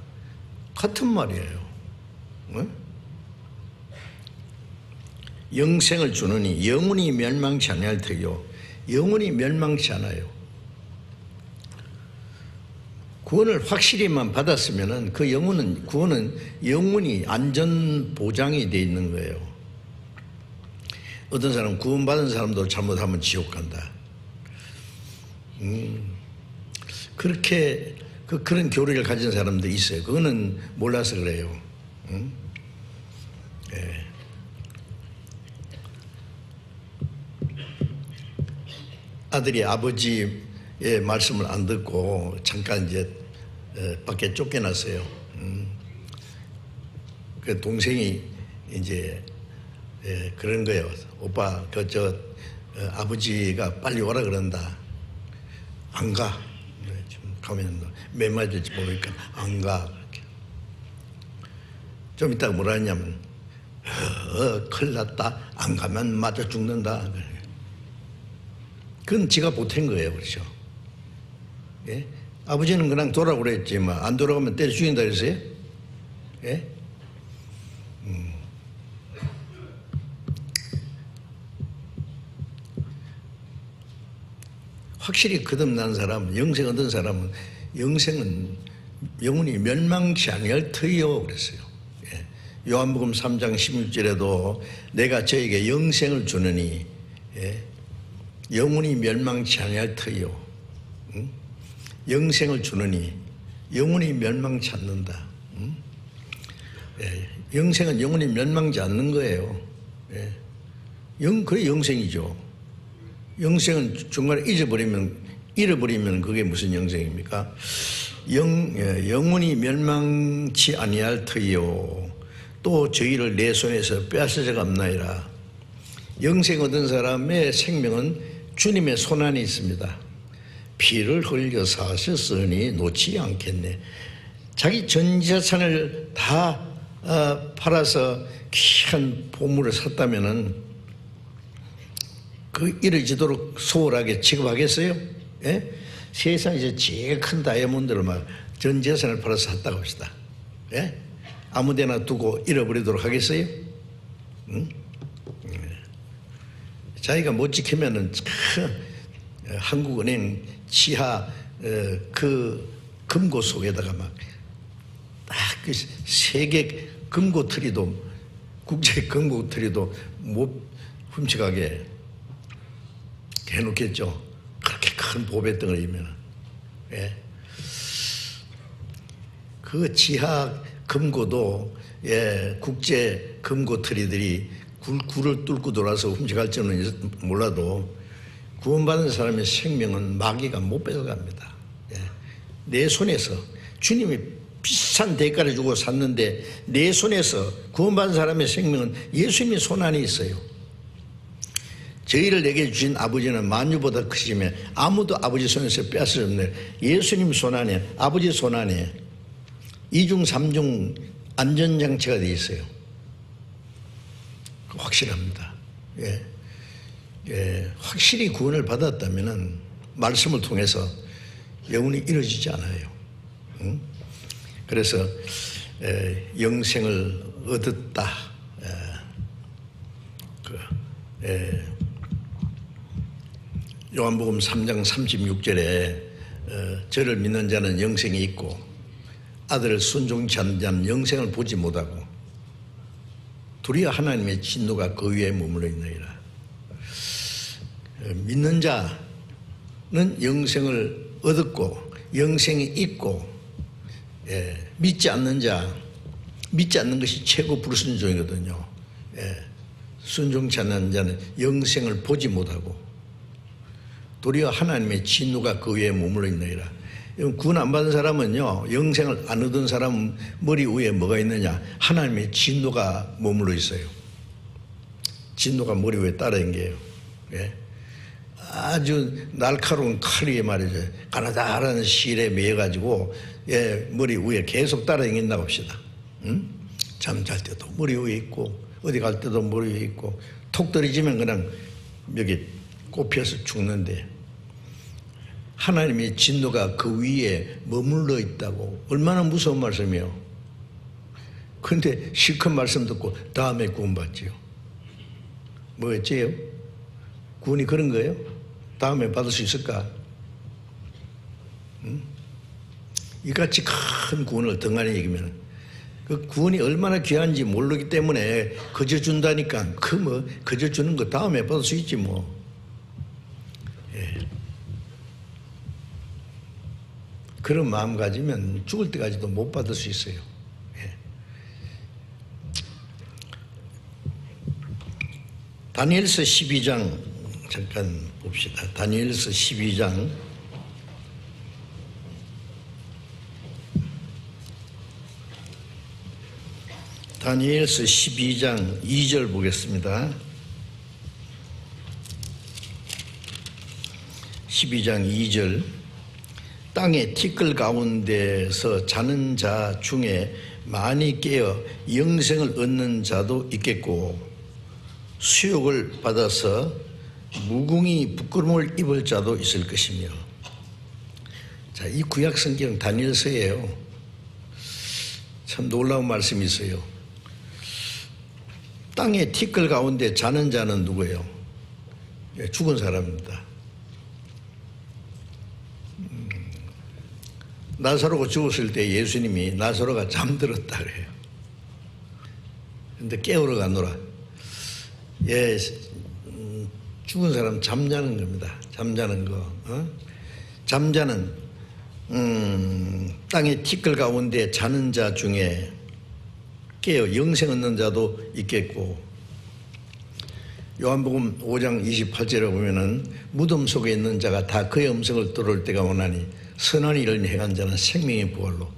같은 말이에요. 영생을 주느니 영원히 멸망치 않을 터요. 영원히 멸망치 않아요. 구원을 확실히만 받았으면은 그 구원은 영원히 안전 보장이 돼 있는 거예요. 어떤 사람 구원받은 사람도 잘못하면 지옥 간다. 그렇게 그런 교리를 가진 사람도 있어요. 그거는 몰라서 그래요. 아들이 아버지의 말씀을 안 듣고 잠깐 이제 밖에 쫓겨났어요. 그 동생이 이제 그런 거예요. 오빠, 아버지가 빨리 오라 그런다. 안 가. 지금 가면 몇 마디일지 모르니까 안 가. 좀 이따가 뭐라 했냐면, 큰일 났다. 안 가면 맞아 죽는다. 그건 지가 못한 거예요. 그렇죠? 예? 아버지는 그냥 돌아오라 그랬지만 안 돌아가면 때려 죽인다 그랬어요? 예? 확실히 거듭난 사람, 영생 얻은 사람은 영생은 영원히 멸망치 아니할 터이요 그랬어요. 예. 요한복음 3장 16절에도 내가 저에게 영생을 주느니 영원히 멸망치 아니할 터이요. 영생을 주느니 영원히 멸망치 않는다. 영생은 영원히 멸망치 않는 거예요. 그게 영생이죠. 영생은 중간에 잃어버리면 그게 무슨 영생입니까? 영원히 멸망치 아니할 터이요 또 저희를 내 손에서 빼앗으려 없나이라. 영생 얻은 사람의 생명은 주님의 손안에 있습니다. 피를 흘려 사셨으니 놓지 않겠네. 자기 전 재산을 다 팔아서 귀한 보물을 샀다면은 그 이뤄지도록 소홀하게 취급하겠어요? 예? 세상에서 제일 큰 다이아몬드를 막 전 재산을 팔아서 샀다고 합시다. 예? 아무데나 두고 잃어버리도록 하겠어요? 응? 자기가 못 지키면은 한국은행 지하 그 금고 속에다가 막 딱 그 세계 금고 트리도 국제 금고 트리도 못 훔쳐가게 해놓겠죠. 그렇게 큰 보배 덩어리면. 예. 그 지하 금고도 국제 금고 트리들이 굴을 뚫고 돌아서 훔쳐갈 줄은 몰라도 구원받은 사람의 생명은 마귀가 못 뺏어갑니다. 예. 내 손에서 주님이 비싼 대가를 주고 샀는데 내 손에서 구원받은 사람의 생명은 예수님의 손 안에 있어요. 저희를 내게 주신 아버지는 만유보다 크시며 아무도 아버지 손에서 빼앗을 수 없네. 예수님 손 안에, 아버지 손 안에 이중 삼중 안전장치가 되어 있어요. 확실합니다. 예. 확실히 구원을 받았다면 말씀을 통해서 영혼이 이루어지지 않아요. 응? 그래서 영생을 얻었다. 요한복음 3장 36절에 저를 믿는 자는 영생이 있고 아들을 순종치 않는 자는 영생을 보지 못하고 도리어 하나님의 진노가 그 위에 머물러 있느니라. 믿는 자는 영생을 얻었고 영생이 있고 믿지 않는 것이 최고 불순종이거든요. 순종치 않는 자는 영생을 보지 못하고 도리어 하나님의 진노가 그 위에 머물러 있느니라. 구원 안 받은 사람은요, 영생을 안 얻은 사람 머리 위에 뭐가 있느냐? 하나님의 진노가 머물러 있어요. 진노가 머리 위에 따라다니게요. 아주 날카로운 칼이 말이죠. 가나다라는 실에 매여가지고 머리 위에 계속 따라다닌다고 합시다. 응? 잠잘 때도 머리 위에 있고 어디 갈 때도 머리 위에 있고 톡 떨어지면 그냥 여기 꼽혀서 죽는데 하나님의 진노가 그 위에 머물러 있다고. 얼마나 무서운 말씀이에요. 그런데 실컷 말씀 듣고 다음에 구원받지요. 뭐였지요? 구원이 그런 거예요? 다음에 받을 수 있을까? 응? 이같이 큰 구원을 등한히 얘기면 그 구원이 얼마나 귀한지 모르기 때문에 거저 준다니까. 거저 주는 거 다음에 받을 수 있지 뭐. 그런 마음 가지면 죽을 때까지도 못 받을 수 있어요. 다니엘서 12장 잠깐 봅시다. 다니엘서 12장 다니엘서 12장 2절 보겠습니다. 12장 2절 땅의 티끌 가운데서 자는 자 중에 많이 깨어 영생을 얻는 자도 있겠고 수욕을 받아서 무궁히 부끄러움을 입을 자도 있을 것이며. 자, 이 구약 성경 다니엘서예요. 참 놀라운 말씀이 있어요. 땅의 티끌 가운데 자는 자는 누구예요? 죽은 사람입니다. 나사로가 죽었을 때 예수님이 나사로가 잠들었다 그래요. 근데 깨우러 가노라. 죽은 사람 잠자는 겁니다. 잠자는 거. 잠자는 땅의 티끌 가운데 자는 자 중에 깨어 영생 얻는 자도 있겠고 요한복음 5장 28절에 보면은 무덤 속에 있는 자가 다 그의 음성을 들을 때가 오나니 선한 일을 행한 자는 생명의 부활로.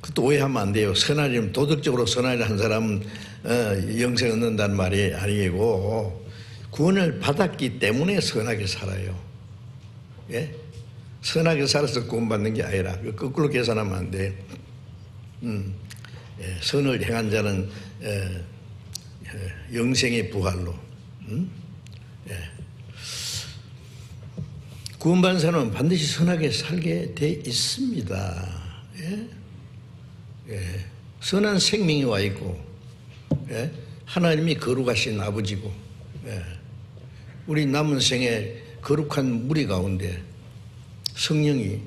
그것도 오해하면 안 돼요. 선한 일은 도덕적으로 선한 일을 한 사람은 영생 얻는다는 말이 아니고 구원을 받았기 때문에 선하게 살아요. 예? 선하게 살아서 구원받는 게 아니라 거꾸로 계산하면 안 돼. 예, 선을 행한 자는 영생의 부활로. 예. 구원받은 사람은 반드시 선하게 살게 돼 있습니다. 예? 예. 선한 생명이 와 있고, 예? 하나님이 거룩하신 아버지고, 예. 우리 남은 생에 거룩한 무리 가운데 성령이,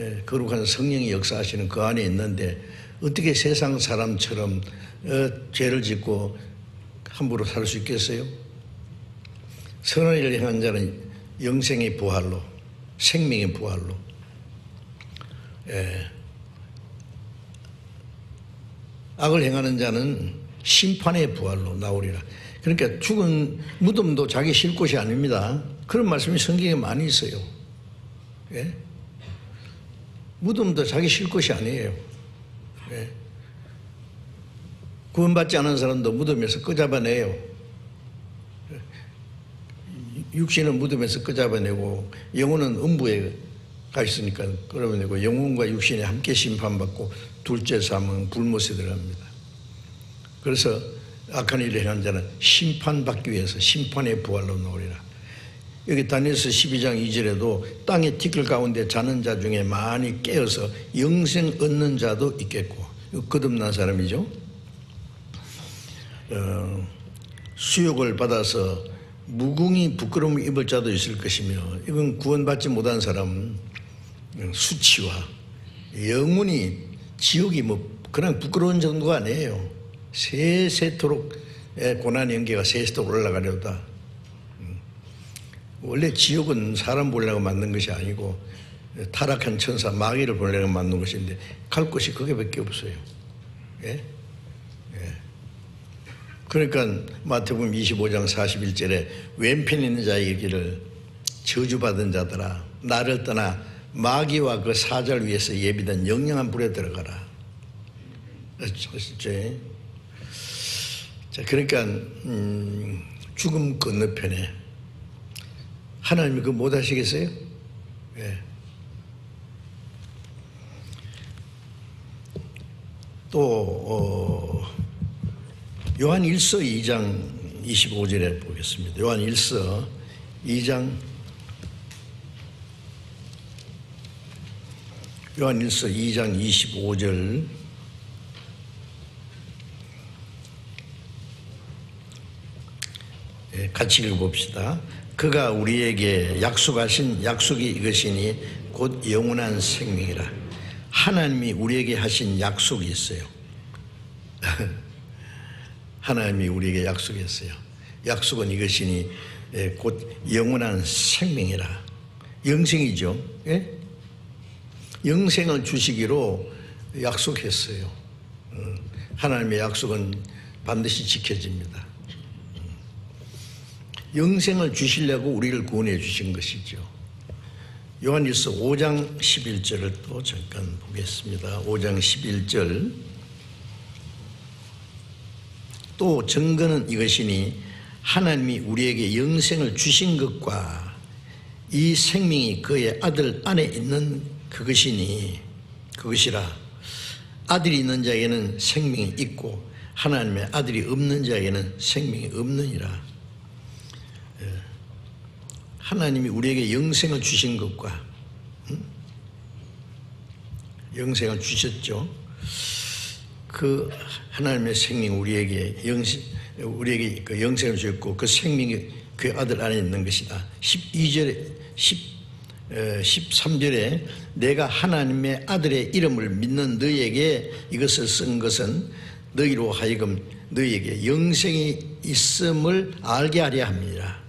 예, 거룩한 성령이 역사하시는 그 안에 있는데 어떻게 세상 사람처럼 죄를 짓고 함부로 살 수 있겠어요? 선한 일을 행한 자는 영생의 부활로, 생명의 부활로, 예. 악을 행하는 자는 심판의 부활로 나오리라. 그러니까 죽은 무덤도 자기 쉴 곳이 아닙니다. 그런 말씀이 성경에 많이 있어요. 예? 무덤도 자기 쉴 곳이 아니에요. 예? 구원받지 않은 사람도 무덤에서 끄잡아내요. 육신은 무덤에서 끄잡아내고 영혼은 음부에 가 있으니까 끌어내고 영혼과 육신이 함께 심판받고 둘째 사망 불못에 들어갑니다. 그래서 악한 일을 행한 자는 심판받기 위해서 심판의 부활로 나오리라. 여기 다니엘서 12장 2절에도 땅의 티끌 가운데 자는 자 중에 많이 깨어서 영생 얻는 자도 있겠고, 거듭난 사람이죠. 수욕을 받아서 무궁히 부끄러움을 입을 자도 있을 것이며, 이건 구원받지 못한 사람은 수치와 영원히 지옥이 뭐 그냥 부끄러운 정도가 아니에요. 세세토록 고난 연계가 세세토록 올라가려다. 원래 지옥은 사람 보려고 만든 것이 아니고 타락한 천사 마귀를 보려고 만든 것인데 갈 곳이 거기밖에 없어요. 예? 예. 그러니까 마태복음 25장 41절에 왼편 있는 자에게 이르기를 저주받은 자들아 나를 떠나 마귀와 그 사자를 위해서 예비된 영영한 불에 들어가라. 자, 그러니까 죽음 건너편에 하나님이 그거 못 하시겠어요? 예. 또 요한 1서 2장 25절에 보겠습니다. 요한 1서 2장 요한 1서 2장 25절 같이 읽어봅시다. 그가 우리에게 약속하신 약속이 이것이니 곧 영원한 생명이라. 하나님이 우리에게 하신 약속이 있어요. 하나님이 우리에게 약속했어요. 약속은 이것이니 곧 영원한 생명이라. 영생이죠. 예? 영생을 주시기로 약속했어요. 하나님의 약속은 반드시 지켜집니다. 영생을 주시려고 우리를 구원해 주신 것이죠. 요한일서 5장 11절을 또 잠깐 보겠습니다. 5장 11절 또 증거는 이것이니 하나님이 우리에게 영생을 주신 것과 이 생명이 그의 아들 안에 있는 그것이라. 아들이 있는 자에게는 생명이 있고 하나님의 아들이 없는 자에게는 생명이 없느니라. 하나님이 우리에게 영생을 주신 것과 영생을 주셨죠. 그 하나님의 생명 우리에게 그 영생을 주셨고 그 생명이 그 아들 안에 있는 것이다. 13절에 내가 하나님의 아들의 이름을 믿는 너희에게 이것을 쓴 것은 너희로 하여금 너희에게 영생이 있음을 알게 하려 함이라.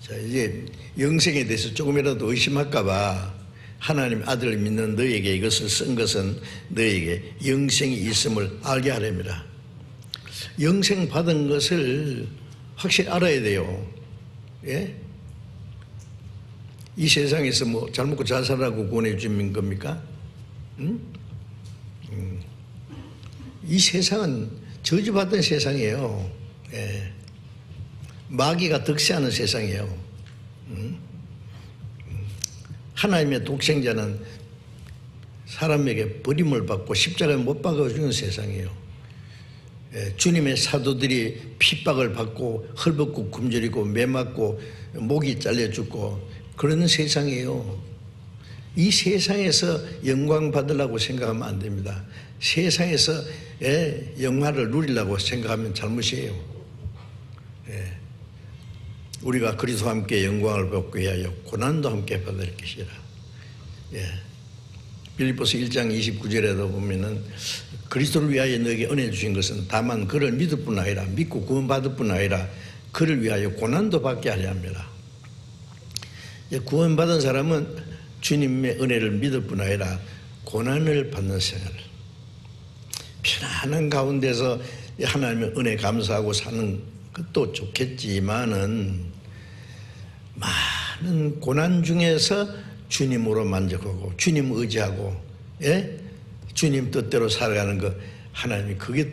자, 이제 영생에 대해서 조금이라도 의심할까봐 하나님 아들을 믿는 너희에게 이것을 쓴 것은 너희에게 영생이 있음을 알게 하렵니다. 영생 받은 것을 확실히 알아야 돼요. 예? 이 세상에서 뭐 잘 먹고 잘 살라고 구원해 주는 겁니까? 응? 이 세상은 저주받은 세상이에요. 예. 마귀가 득세하는 세상이에요. 하나님의 독생자는 사람에게 버림을 받고 십자가에 못 박아주는 세상이에요. 예. 주님의 사도들이 핍박을 받고 헐벗고 굶주리고 매맞고 목이 잘려 죽고 그런 세상이에요. 이 세상에서 영광 받으려고 생각하면 안 됩니다. 세상에서 영화를 누리려고 생각하면 잘못이에요. 예. 우리가 그리스도와 함께 영광을 받기 위하여 고난도 함께 받을 것이라. 예. 빌립보서 1장 29절에도 보면은 그리스도를 위하여 너에게 은혜 주신 것은 다만 그를 믿을 뿐 아니라 믿고 구원받을 뿐 아니라 그를 위하여 고난도 받게 하려 합니다. 구원받은 사람은 주님의 은혜를 믿을 뿐 아니라 고난을 받는 생활, 편안한 가운데서 하나님의 은혜 감사하고 사는 것도 좋겠지만은 많은 고난 중에서 주님으로 만족하고 주님 의지하고 주님 뜻대로 살아가는 거 하나님이 그게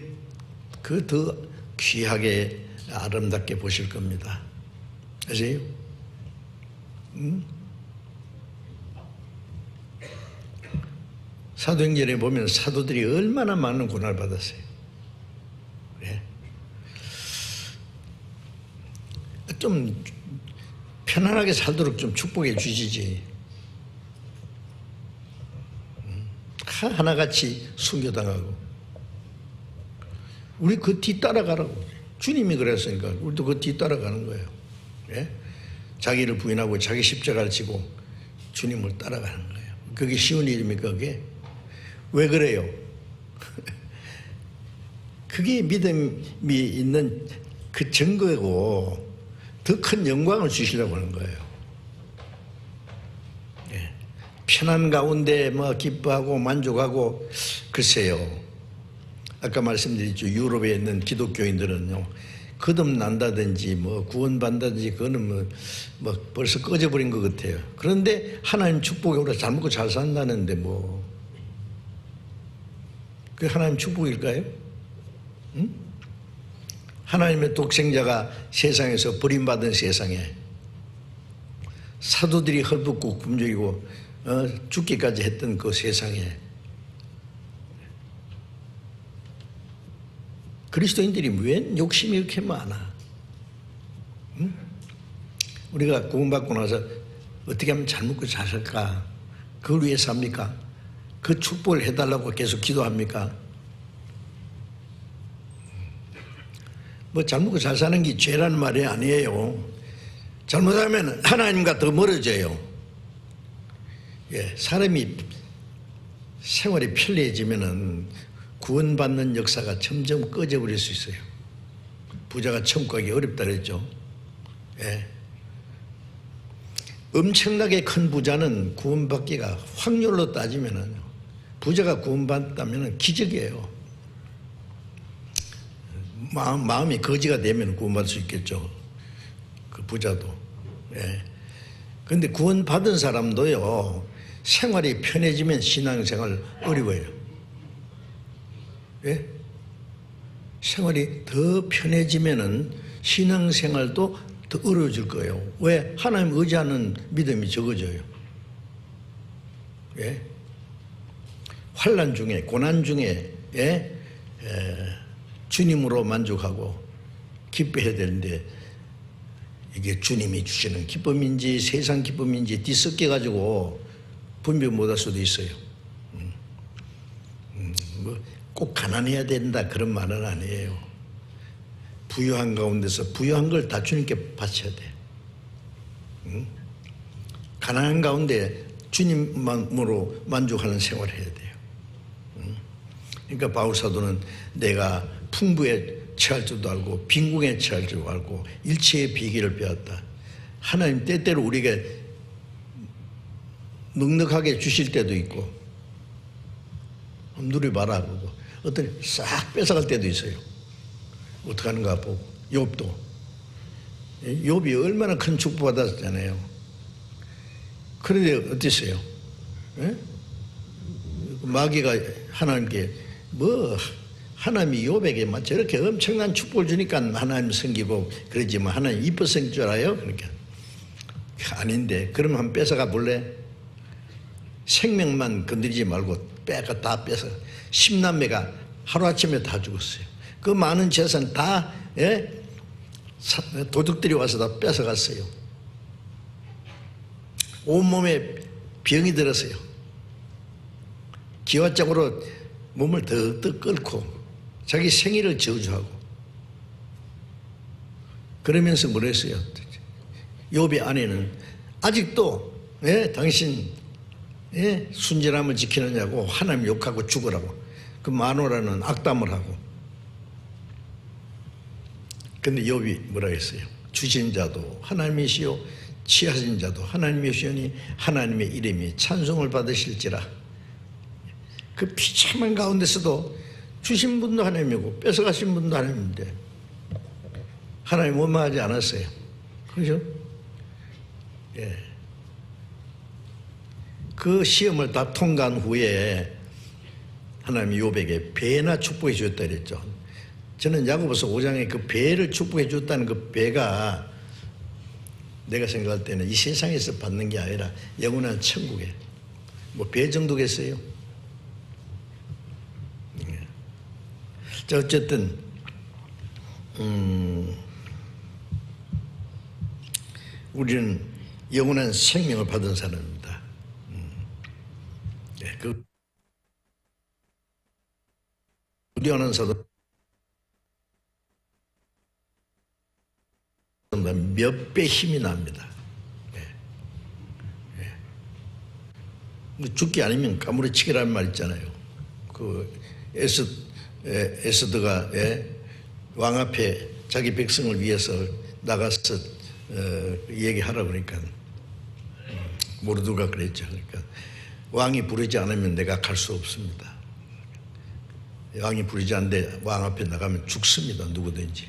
그 더 귀하게 아름답게 보실 겁니다. 아세요? 사도행전에 보면 사도들이 얼마나 많은 고난을 받았어요. 네. 좀 편안하게 살도록 좀 축복해 주시지. 하나같이 순교당하고 우리 그 뒤 따라가라고. 주님이 그랬으니까 우리도 그 뒤 따라가는 거예요. 네? 자기를 부인하고 자기 십자가를 지고 주님을 따라가는 거예요. 그게 쉬운 일입니까? 그게? 왜 그래요? 그게 믿음이 있는 그 증거고 더 큰 영광을 주시려고 하는 거예요. 예. 편한 가운데 뭐 기뻐하고 만족하고 글쎄요. 아까 말씀드렸죠. 유럽에 있는 기독교인들은요. 거듭난다든지 뭐 구원받는다든지 그거는 뭐 벌써 꺼져버린 것 같아요. 그런데 하나님 축복에 우리가 잘 먹고 잘 산다는데 뭐 그게 하나님 축복일까요? 응? 하나님의 독생자가 세상에서 버림받은 세상에 사도들이 헐벗고 굶주리고 죽기까지 했던 그 세상에 그리스도인들이 왜 욕심이 이렇게 많아? 응? 우리가 구원받고 나서 어떻게 하면 잘 먹고 잘 살까? 그걸 위해서 합니까? 그 축복을 해달라고 계속 기도합니까? 뭐 잘 먹고 잘 사는 게 죄라는 말이 아니에요. 잘못하면 하나님과 더 멀어져요. 예, 사람이 생활이 편리해지면은 구원받는 역사가 점점 꺼져버릴 수 있어요. 부자가 천국 가기 어렵다 그랬죠. 예. 엄청나게 큰 부자는 구원받기가 확률로 따지면은 부자가 구원받다면 기적이에요. 마음이 거지가 되면 구원받을 수 있겠죠. 그 부자도. 예. 그런데 구원받은 사람도요, 생활이 편해지면 신앙생활 어려워요. 예? 생활이 더 편해지면은 신앙생활도 더 어려워질 거예요. 왜? 하나님 의지하는 믿음이 적어져요. 예? 환난 중에, 고난 중에, 주님으로 만족하고 기뻐해야 되는데 이게 주님이 주시는 기쁨인지 세상 기쁨인지 뒤섞여가지고 분별 못할 수도 있어요. 꼭 가난해야 된다 그런 말은 아니에요. 부유한 가운데서 부유한 걸 다 주님께 바쳐야 돼. 가난한 가운데 주님만으로 만족하는 생활을 해야 돼요. 그러니까 바울 사도는 내가 풍부에 처할 줄도 알고 빈궁에 처할 줄도 알고 일체의 비결을 배웠다. 하나님 때때로 우리에게 넉넉하게 주실 때도 있고 누려봐라 보고 어떤 싹 뺏어갈 때도 있어요. 어떻게 하는가 보고 욥도 욥이 얼마나 큰 축복받았잖아요. 그런데 어땠어요? 예? 마귀가 하나님께 하나님이 욥에게 저렇게 엄청난 축복을 주니까 하나님 섬기고 그러지만 하나님 이뻐 섬길 줄 알아요? 그러니까 아닌데 그러면 한번 뺏어가 볼래? 생명만 건드리지 말고 다 뺏어. 10남매가 하루아침에 다 죽었어요. 그 많은 재산 다 도둑들이 와서 다 뺏어갔어요. 온몸에 병이 들었어요. 기와장으로 몸을 더덕 끓고 자기 생일을 저주하고 그러면서 뭐랬어요? 욥의 아내는 아직도 당신 순전함을 지키느냐고 하나님 욕하고 죽으라고 그 마누라는 악담을 하고. 근데 욥이 뭐라 했어요? 주신 자도 하나님이시요 취하신 자도 하나님이시오니 하나님의 이름이 찬송을 받으실지라. 그 비참한 가운데서도 주신 분도 하나님이고 뺏어가신 분도 하나님인데 하나님 원망하지 않았어요. 그렇죠? 예. 그 시험을 다 통과한 후에 하나님이 욥에게 배나 축복해 주었다 그랬죠. 저는 야고보서 5장에 그 배를 축복해 줬다는 그 배가 내가 생각할 때는 이 세상에서 받는 게 아니라 영원한 천국에 뭐 배 정도겠어요. 자, 어쨌든 우리는 영원한 생명을 받은 사람입니다. 네, 그 우리하는 사도 몇 배 힘이 납니다. 네. 네. 죽기 아니면 까무러치기라는 말 있잖아요. 그 에스더가 왕 앞에 자기 백성을 위해서 나가서 얘기하라 그러니까 모르드가 그랬죠. 그러니까 왕이 부르지 않으면 내가 갈 수 없습니다. 왕이 부르지 않는데 왕 앞에 나가면 죽습니다. 누구든지.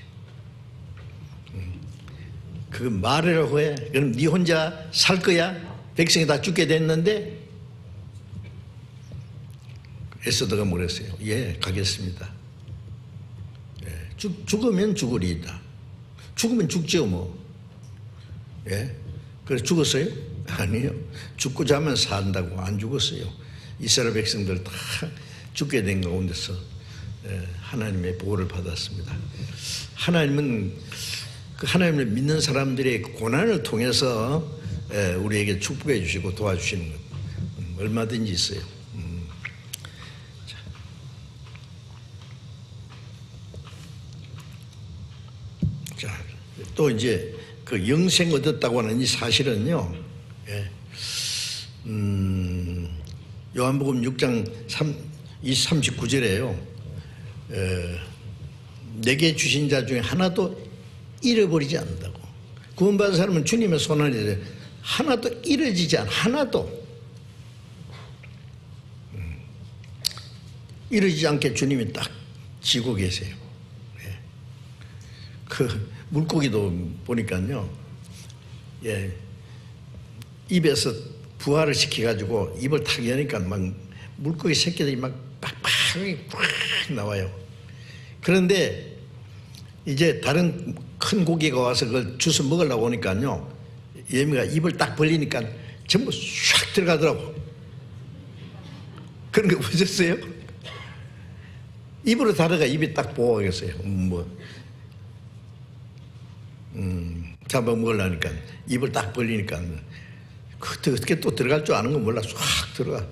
그 말이라고 해. 그럼 네 혼자 살 거야? 백성이 다 죽게 됐는데 에스더가 뭐랬어요? 예, 가겠습니다. 예, 죽으면 죽으리이다. 죽으면 죽죠 뭐. 예, 그래서 죽었어요? 아니요. 죽고자 하면 산다고 안 죽었어요. 이스라엘 백성들 다 죽게 된 가운데서 하나님의 보호를 받았습니다. 하나님은 그 하나님을 믿는 사람들의 고난을 통해서 우리에게 축복해 주시고 도와주시는 것 얼마든지 있어요. 자, 또 이제 그 영생 얻었다고 하는 이 사실은요. 요한복음 6장 39절에요. 내게 주신 자 중에 하나도 잃어버리지 않는다고. 구원받은 사람은 주님의 손안에 하나도 잃어지지 않아. 하나도 잃어지지 않게 주님이 딱 쥐고 계세요. 예. 그 물고기도 보니까요. 예. 입에서 부화를 시켜가지고 입을 탁 여니까 막 물고기 새끼들이 막 팍팍하게 꽉 나와요. 그런데 이제 다른 큰 고기가 와서 그걸 주워 먹으려고 하니까요. 예미가 입을 딱 벌리니까 전부 샥 들어가더라고. 그런 거 보셨어요? 입으로 다루가 입이 딱 보호하겠어요. 잡아먹으려니까 입을 딱 벌리니까 어떻게 또 들어갈 줄 아는 건 몰라. 쫙 들어가.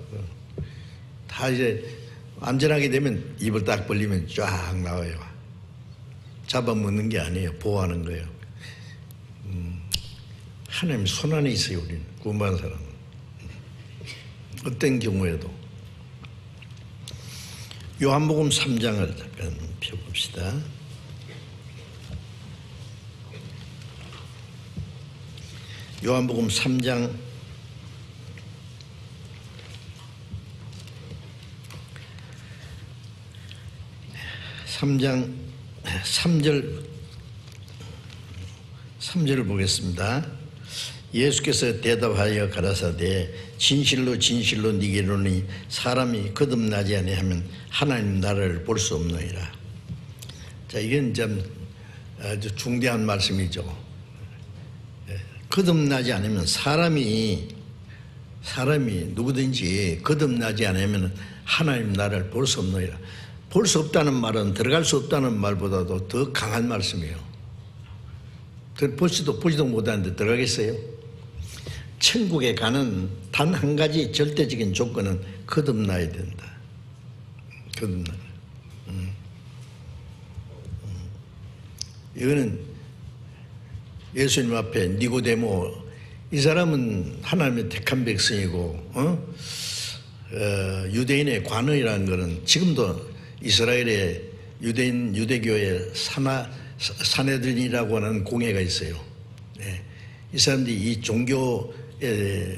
다 이제 안전하게 되면 입을 딱 벌리면 쫙 나와요. 잡아먹는 게 아니에요. 보호하는 거예요. 하나님 손안에 있어요. 우리는 구원받은 사람은. 어떤 경우에도. 요한복음 3장을 잠깐 펴봅시다. 요한복음 3장 3절 3절을 보겠습니다. 예수께서 대답하여 가라사대 진실로 진실로 네게 이르노니 사람이 거듭나지 아니하면 하나님 나라를 볼 수 없느니라. 자, 이건 좀 아주 중대한 말씀이죠. 거듭나지 않으면 사람이 누구든지 거듭나지 않으면 하나님 나라를 볼 수 없느니라. 볼 수 없다는 말은 들어갈 수 없다는 말보다도 더 강한 말씀이에요. 보지도 못하는데 들어가겠어요? 천국에 가는 단 한 가지 절대적인 조건은 거듭나야 된다. 거듭나. 이거는 예수님 앞에 니고데모, 이 사람은 하나님의 택한 백성이고 유대인의 관원이라는 것은 지금도 이스라엘의 유대교의 사내들이라고 하는 공회가 있어요. 네. 이 사람들이 이 종교의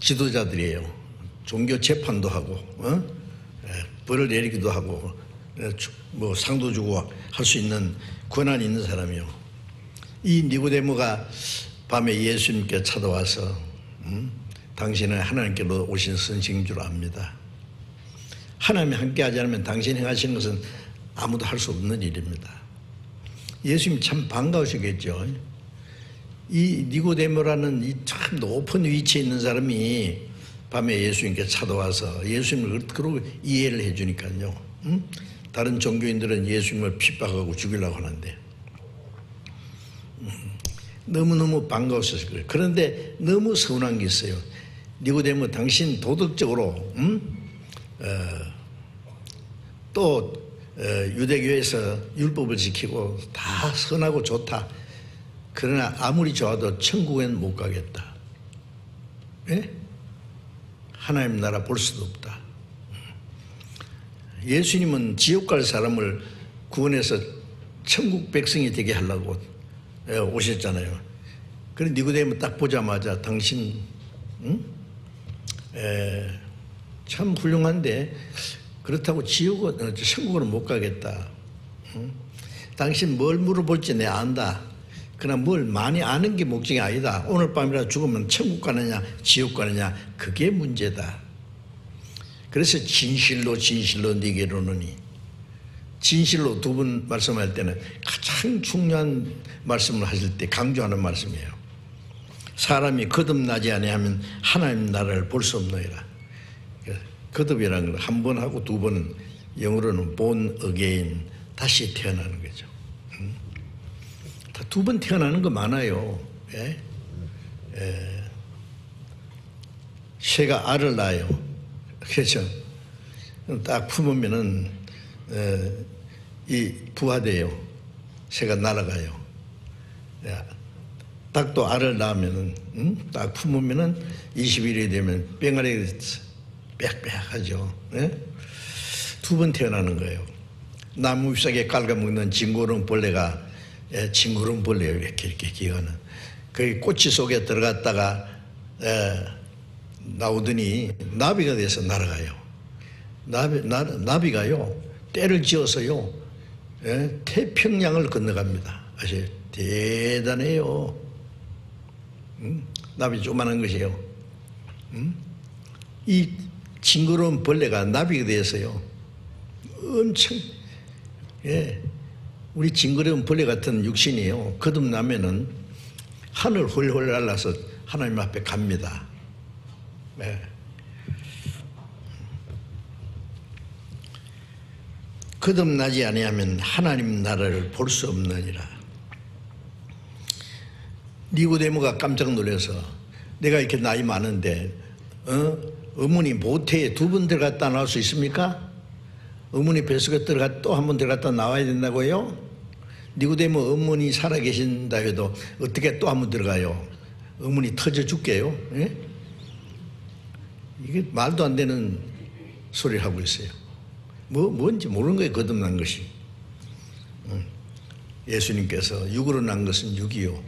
지도자들이에요. 종교 재판도 하고 벌을 내리기도 하고 뭐 상도 주고 할 수 있는 권한이 있는 사람이요. 이 니고데모가 밤에 예수님께 찾아와서 당신은 하나님께로 오신 선생인 줄 압니다. 하나님이 함께하지 않으면 당신이 행하시는 것은 아무도 할 수 없는 일입니다. 예수님 참 반가우시겠죠. 이 니고데모라는 이 참 높은 위치에 있는 사람이 밤에 예수님께 찾아와서 예수님을 그러고 이해를 해주니까요. 다른 종교인들은 예수님을 핍박하고 죽이려고 하는데 너무너무 반가웠을 거예요. 그런데 너무 서운한 게 있어요. 니고데모, 당신 도덕적으로 또 유대교에서 율법을 지키고 다 선하고 좋다. 그러나 아무리 좋아도 천국엔 못 가겠다. 예? 하나님 나라 볼 수도 없다. 예수님은 지옥 갈 사람을 구원해서 천국 백성이 되게 하려고 오셨잖아요. 그런데 니고데모 딱 보자마자 당신 참 훌륭한데 그렇다고 천국으로 못 가겠다. 당신 뭘 물어볼지 내가 안다. 그러나 뭘 많이 아는 게 목적이 아니다. 오늘 밤이라 죽으면 천국 가느냐 지옥 가느냐 그게 문제다. 그래서 진실로 진실로 네게 이르노니, 진실로 두 번 말씀할 때는 가장 중요한 말씀을 하실 때 강조하는 말씀이에요. 사람이 거듭나지 아니하면 하나님 나라를 볼 수 없느니라. 거듭이라는 건 한 번 하고 두 번, 영어로는 born again, 다시 태어나는 거죠. 다 두 번 태어나는 거 많아요. 새가 알을 낳아요. 그렇죠. 딱 품으면은 이 부화돼요. 새가 날아가요. 닭도 알을 낳으면은 딱 품으면은 20일이 되면 뺑아리 빽빽하죠. 두 번 태어나는 거예요. 나무 잎사귀에 갉아먹는 징그러운 벌레가 징그러운 벌레예요. 이렇게 기어가는. 그 꼬치 속에 들어갔다가 나오더니 나비가 돼서 날아가요. 나비가요 때를 지어서요 태평양을 건너갑니다. 아시죠? 대단해요. 나비 조그만한 것이에요. 이 징그러운 벌레가 나비가 돼서요 엄청 우리 징그러운 벌레 같은 육신이요 거듭나면은 하늘 홀홀 날아서 하나님 앞에 갑니다. 거듭나지 아니하면 하나님 나라를 볼 수 없느니라. 니고데모가 깜짝 놀라서 내가 이렇게 나이 많은데 어머니 모태에 두 번 들어갔다 나올 수 있습니까? 어머니 뱃속에 또 한 번 들어갔다 나와야 된다고요? 니고데모 어머니 살아계신다 해도 어떻게 또 한 번 들어가요? 어머니 터져 죽게요? 이게 말도 안 되는 소리를 하고 있어요. 뭔지 모르는 거예요. 거듭난 것이. 예수님께서 육으로 난 것은 육이요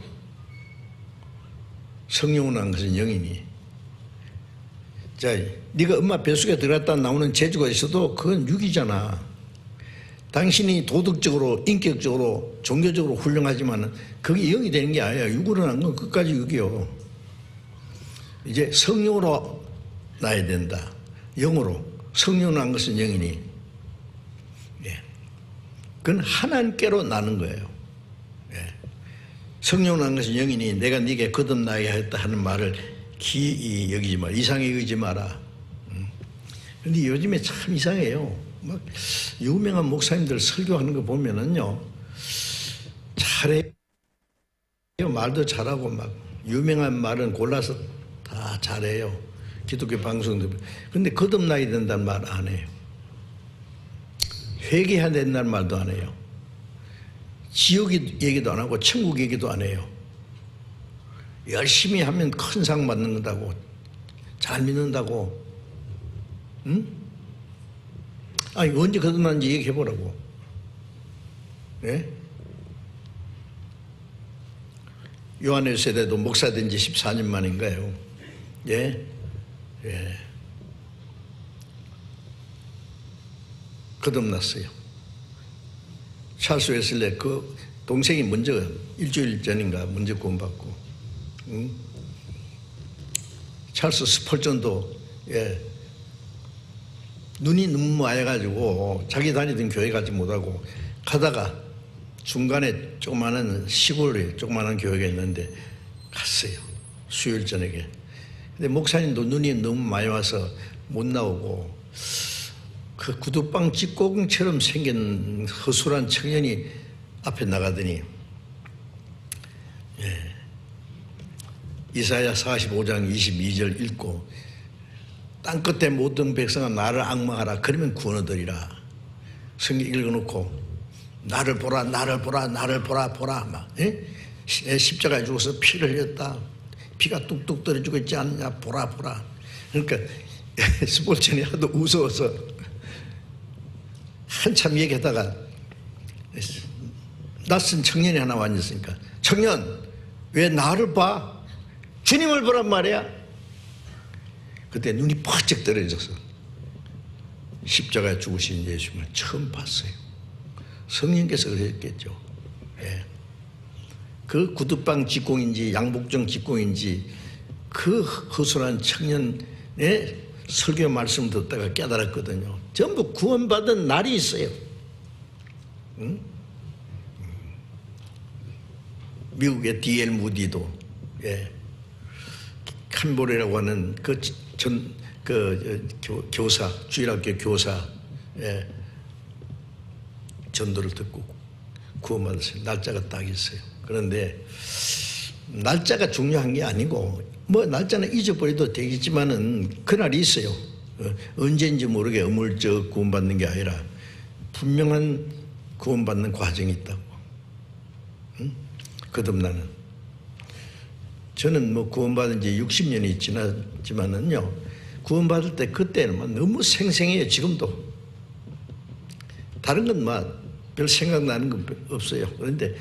성령으로 난 것은 영이니. 자, 네가 엄마 뱃속에 들어갔다 나오는 재주가 있어도 그건 육이잖아. 당신이 도덕적으로, 인격적으로, 종교적으로 훌륭하지만 그게 영이 되는 게 아니야. 육으로 난 건 끝까지 육이요. 이제 성령으로 나야 된다. 영으로. 성령으로 난 것은 영이니. 예. 그건 하나님께로 나는 거예요. 예. 성령으로 난 것은 영이니 내가 네게 거듭나게 하였다 하는 말을 기이 여기지 마라. 이상히 여기지 마라. 그런데 요즘에 참 이상해요. 막 유명한 목사님들 설교하는 거 보면은요, 잘해요. 말도 잘하고 막 유명한 말은 골라서 다 잘해요. 기독교 방송도. 근데 거듭나야 된다는 말 안 해요. 회개해야 된다는 말도 안 해요. 지옥 얘기도 안 하고 천국 얘기도 안 해요. 열심히 하면 큰 상 받는다고, 잘 믿는다고. 응? 아니 언제 거듭났는지 얘기해 보라고. 예? 요한의 세대도 목사 된 지 14년 만인가요? 예? 예. 거듭났어요. 찰스 웨슬레 그 동생이 먼저 일주일 전인가 먼저 구원받고, 응? 찰스 스펄전도 예. 눈이 너무 와해가지고 자기 다니던 교회 가지 못하고 가다가 중간에 조그마한 시골에 조그마한 교회가 있는데 갔어요. 수요일 저녁에. 근데 목사님도 눈이 너무 많이 와서 못 나오고 그 구두방 찌꺼기처럼 생긴 허술한 청년이 앞에 나가더니 예. 이사야 45장 22절 읽고 땅끝에 모든 백성아 나를 앙망하라. 그러면 구원 얻으리라. 성경 읽어놓고 나를 보라 나를 보라 나를 보라 보라 막 예? 십자가에 죽어서 피를 흘렸다. 피가 뚝뚝 떨어지고 있지 않느냐 보라 보라. 그러니까 스폴전이 하도 무서워서 한참 얘기하다가 낯선 청년이 하나 앉았으니까 청년 왜 나를 봐? 주님을 보란 말이야. 그때 눈이 펄쩍 떨어져서 십자가에 죽으신 예수님을 처음 봤어요. 성령께서 그랬겠죠. 예. 그 구두방 직공인지 양복정 직공인지 그 허술한 청년의 설교 말씀 듣다가 깨달았거든요. 전부 구원받은 날이 있어요. 응? 미국의 D.L. 무디도 예. 캄보레라고 하는 교사, 주일학교 교사, 예, 전도를 듣고 구원받았어요. 날짜가 딱 있어요. 그런데 날짜가 중요한 게 아니고 뭐 날짜는 잊어버려도 되겠지만은 그날이 있어요. 언제인지 모르게 어물쩍 구원받는 게 아니라 분명한 구원받는 과정이 있다고. 응? 거듭나는. 저는 뭐 구원받은 지 60년이 지났지만은요, 구원받을 때 그때는 너무 생생해요. 지금도 다른 건 별 생각나는 건 없어요. 그런데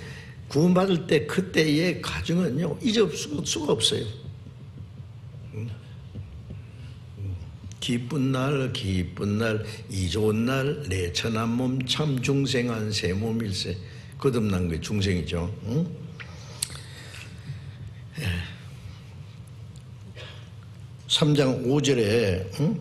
구원받을 때 그때의 과정은요 잊을 수가 없어요. 기쁜 날 기쁜 날 이 좋은 날 내 천한 몸 참 중생한 새 몸일세. 거듭난 게 중생이죠. 응? 예. 3장 5절에 응?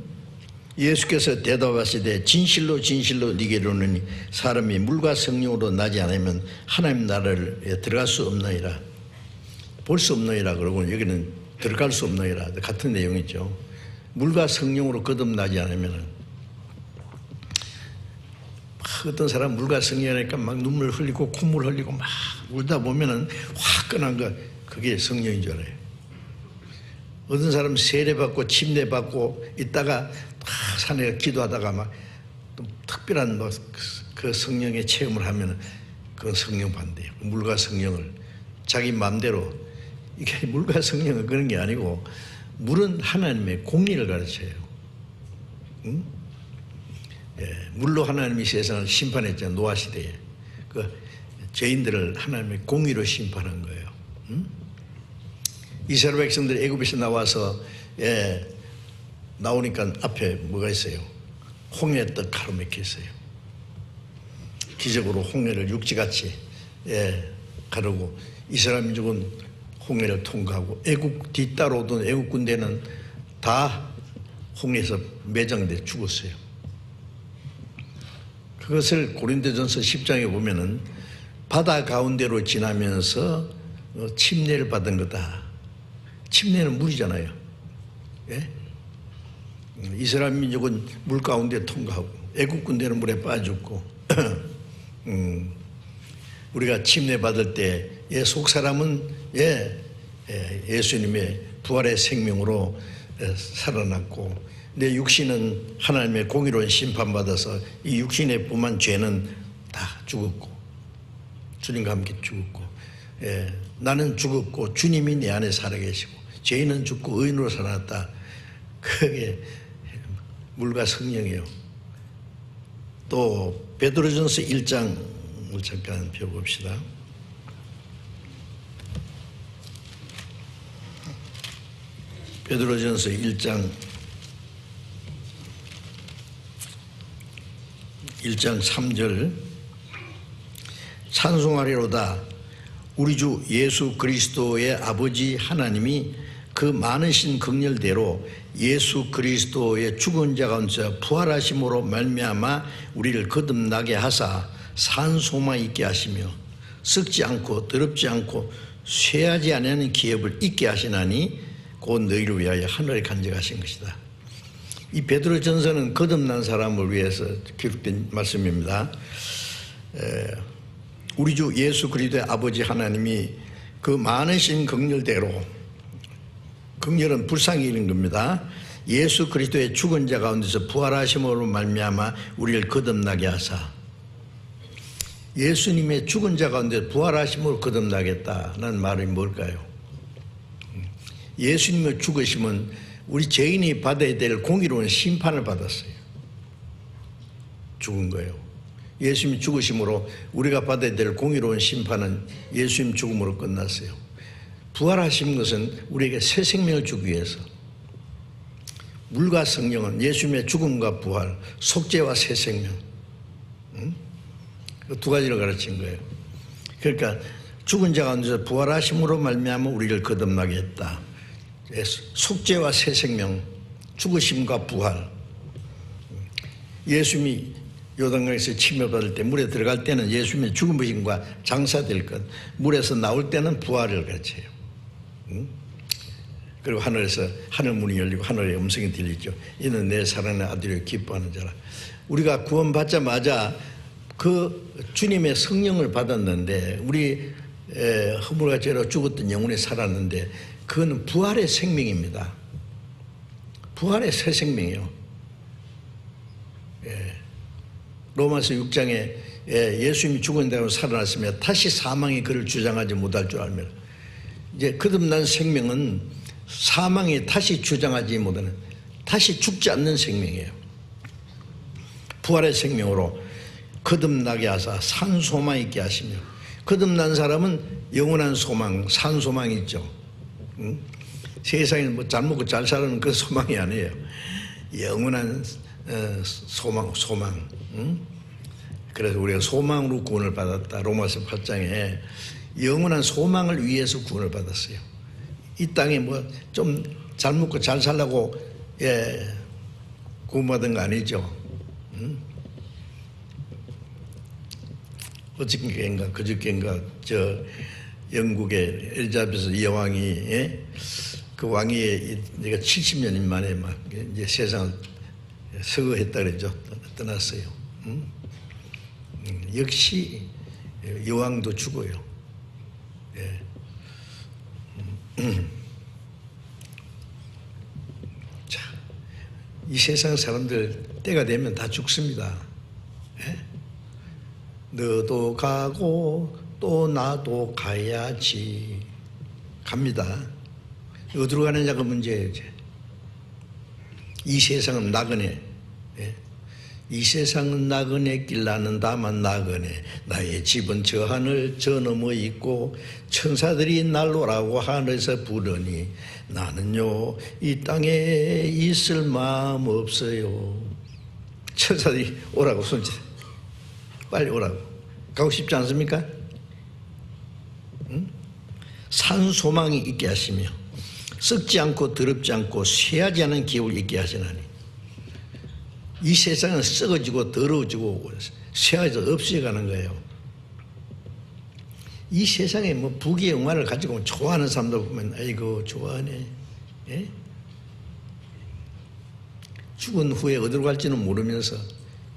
예수께서 대답하시되 진실로 진실로 네게 이르노니 사람이 물과 성령으로 나지 않으면 하나님 나라를 들어갈 수 없나이라. 볼 수 없나이라. 그러고 여기는 들어갈 수 없나이라. 같은 내용이죠. 물과 성령으로 거듭나지 않으면 어떤 사람 물과 성령이니까 막 눈물 흘리고 콧물 흘리고 막 울다 보면은 화끈한 거 그게 성령인 줄 알아요. 어떤 사람 세례받고 침례받고 있다가 산에 기도하다가 막 특별한 그 성령의 체험을 하면은 그건 성령 반대예요. 물과 성령을 자기 마음대로 이게 물과 성령은 그런 게 아니고 물은 하나님의 공의를 가르쳐요. 응? 예, 물로 하나님이 세상을 심판했잖아요. 노아 시대에 그 죄인들을 하나님의 공의로 심판한 거예요. 응? 이스라엘 백성들이 애굽에서 나와서 예, 나오니까 앞에 뭐가 있어요? 홍해 떡 가로막혀 있어요. 기적으로 홍해를 육지같이 가르고 이스라엘 민족은 홍해를 통과하고 애국 뒤따라오던 애국 군대는 다 홍해에서 매장돼 죽었어요. 그것을 고린도전서 10장에 보면은 바다 가운데로 지나면서 침례를 받은 거다. 침례는 물이잖아요. 예? 이스라엘 민족은 물 가운데 통과하고 애국 군대는 물에 빠졌고 우리가 침례 받을 때 속 사람은 예수님의 부활의 생명으로 살아났고 내 육신은 하나님의 공의로운 심판받아서 이 육신의 뿐만 죄는 다 죽었고 주님과 함께 죽었고 나는 죽었고 주님이 내 안에 살아계시고 죄인은 죽고 의인으로 살아났다. 그게 물과 성령이에요. 또 베드로전서 1장을 잠깐 펴봅시다. 베드로전서 1장 3절 찬송하리로다. 우리 주 예수 그리스도의 아버지 하나님이 그 많으신 긍휼대로 예수 그리스도의 죽은 자 가운데서 부활하심으로 말미암아 우리를 거듭나게 하사 산 소망 있게 하시며 썩지 않고 더럽지 않고 쇠하지 아니하는 기업을 있게 하시나니 곧 너희를 위하여 하늘에 간직하신 것이다. 이 베드로전서는 거듭난 사람을 위해서 기록된 말씀입니다. 우리 주 예수 그리스도의 아버지 하나님이 그 많으신 긍휼대로, 긍휼은 불쌍히 이른 겁니다. 예수 그리스도의 죽은 자 가운데서 부활하심으로 말미암아 우리를 거듭나게 하사, 예수님의 죽은 자 가운데 부활하심으로 거듭나겠다는 말이 뭘까요? 예수님의 죽으심은 우리 죄인이 받아야 될 공의로운 심판을 받았어요. 죽은 거예요. 예수님 죽으심으로 우리가 받아야 될 공의로운 심판은 예수님 죽음으로 끝났어요. 부활하신 것은 우리에게 새 생명을 주기 위해서, 물과 성령은 예수님의 죽음과 부활, 속죄와 새 생명, 그 두 가지를 가르친 거예요. 그러니까 죽은 자 가운데서 부활하심으로 말미암아 우리를 거듭나게 했다. 속죄와 새 생명, 죽으심과 부활. 예수님이 요단강에서 침례받을 때 물에 들어갈 때는 예수님의 죽음과 장사될 것, 물에서 나올 때는 부활을 가르쳐요. 그리고 하늘에서 하늘 문이 열리고 하늘의 음성이 들리죠. 이는 내 사랑하는 아들이여 기뻐하는 자라. 우리가 구원받자마자 그 주님의 성령을 받았는데 우리 허물과 죄로 죽었던 영혼이 살았는데 그건 부활의 생명입니다. 부활의 새 생명이에요. 로마서 6장에 예수님이 죽은 다음에 살아났으며 다시 사망이 그를 주장하지 못할 줄 알며, 이제 거듭난 생명은 사망이 다시 주장하지 못하는, 다시 죽지 않는 생명이에요. 부활의 생명으로 거듭나게 하사 산 소망 있게 하시며, 거듭난 사람은 영원한 소망, 산 소망이 있죠. 세상에 뭐 잘 먹고 잘 사는 그 소망이 아니에요. 영원한 소망. 그래서 우리가 소망으로 구원을 받았다. 로마서 8장에 영원한 소망을 위해서 구원을 받았어요. 이 땅에 뭐 좀 잘 먹고 잘 살라고 구원받은 거 아니죠. 어저께인가 그저께인가 저 영국의 엘리자베스 여왕이 그 왕이 내가 70년 만에 막 이제 세상을 서거했다 그러죠. 떠났어요. 역시 여왕도 죽어요. 자, 이 세상 사람들 때가 되면 다 죽습니다. 너도 가고 또 나도 가야지. 갑니다. 어디로 가느냐가 문제예요. 이제. 이 세상은 나그네. 이 세상은 나그네 길 나는 다만 나그네. 나의 집은 저 하늘 저 너머 있고 천사들이 날 오라고 하늘에서 부르니 나는요 이 땅에 있을 마음 없어요. 천사들이 오라고 손짓 빨리 오라고. 가고 싶지 않습니까? 산 소망이 있게 하시며 썩지 않고 더럽지 않고 쇠하지 않은 기업을 있게 하시나니 이 세상은 썩어지고 더러워지고 쇠하져서 없어져가는 거예요. 이 세상에 뭐 부귀 영화를 가지고 좋아하는 사람들 보면 아이고 좋아하네. 예? 죽은 후에 어디로 갈지는 모르면서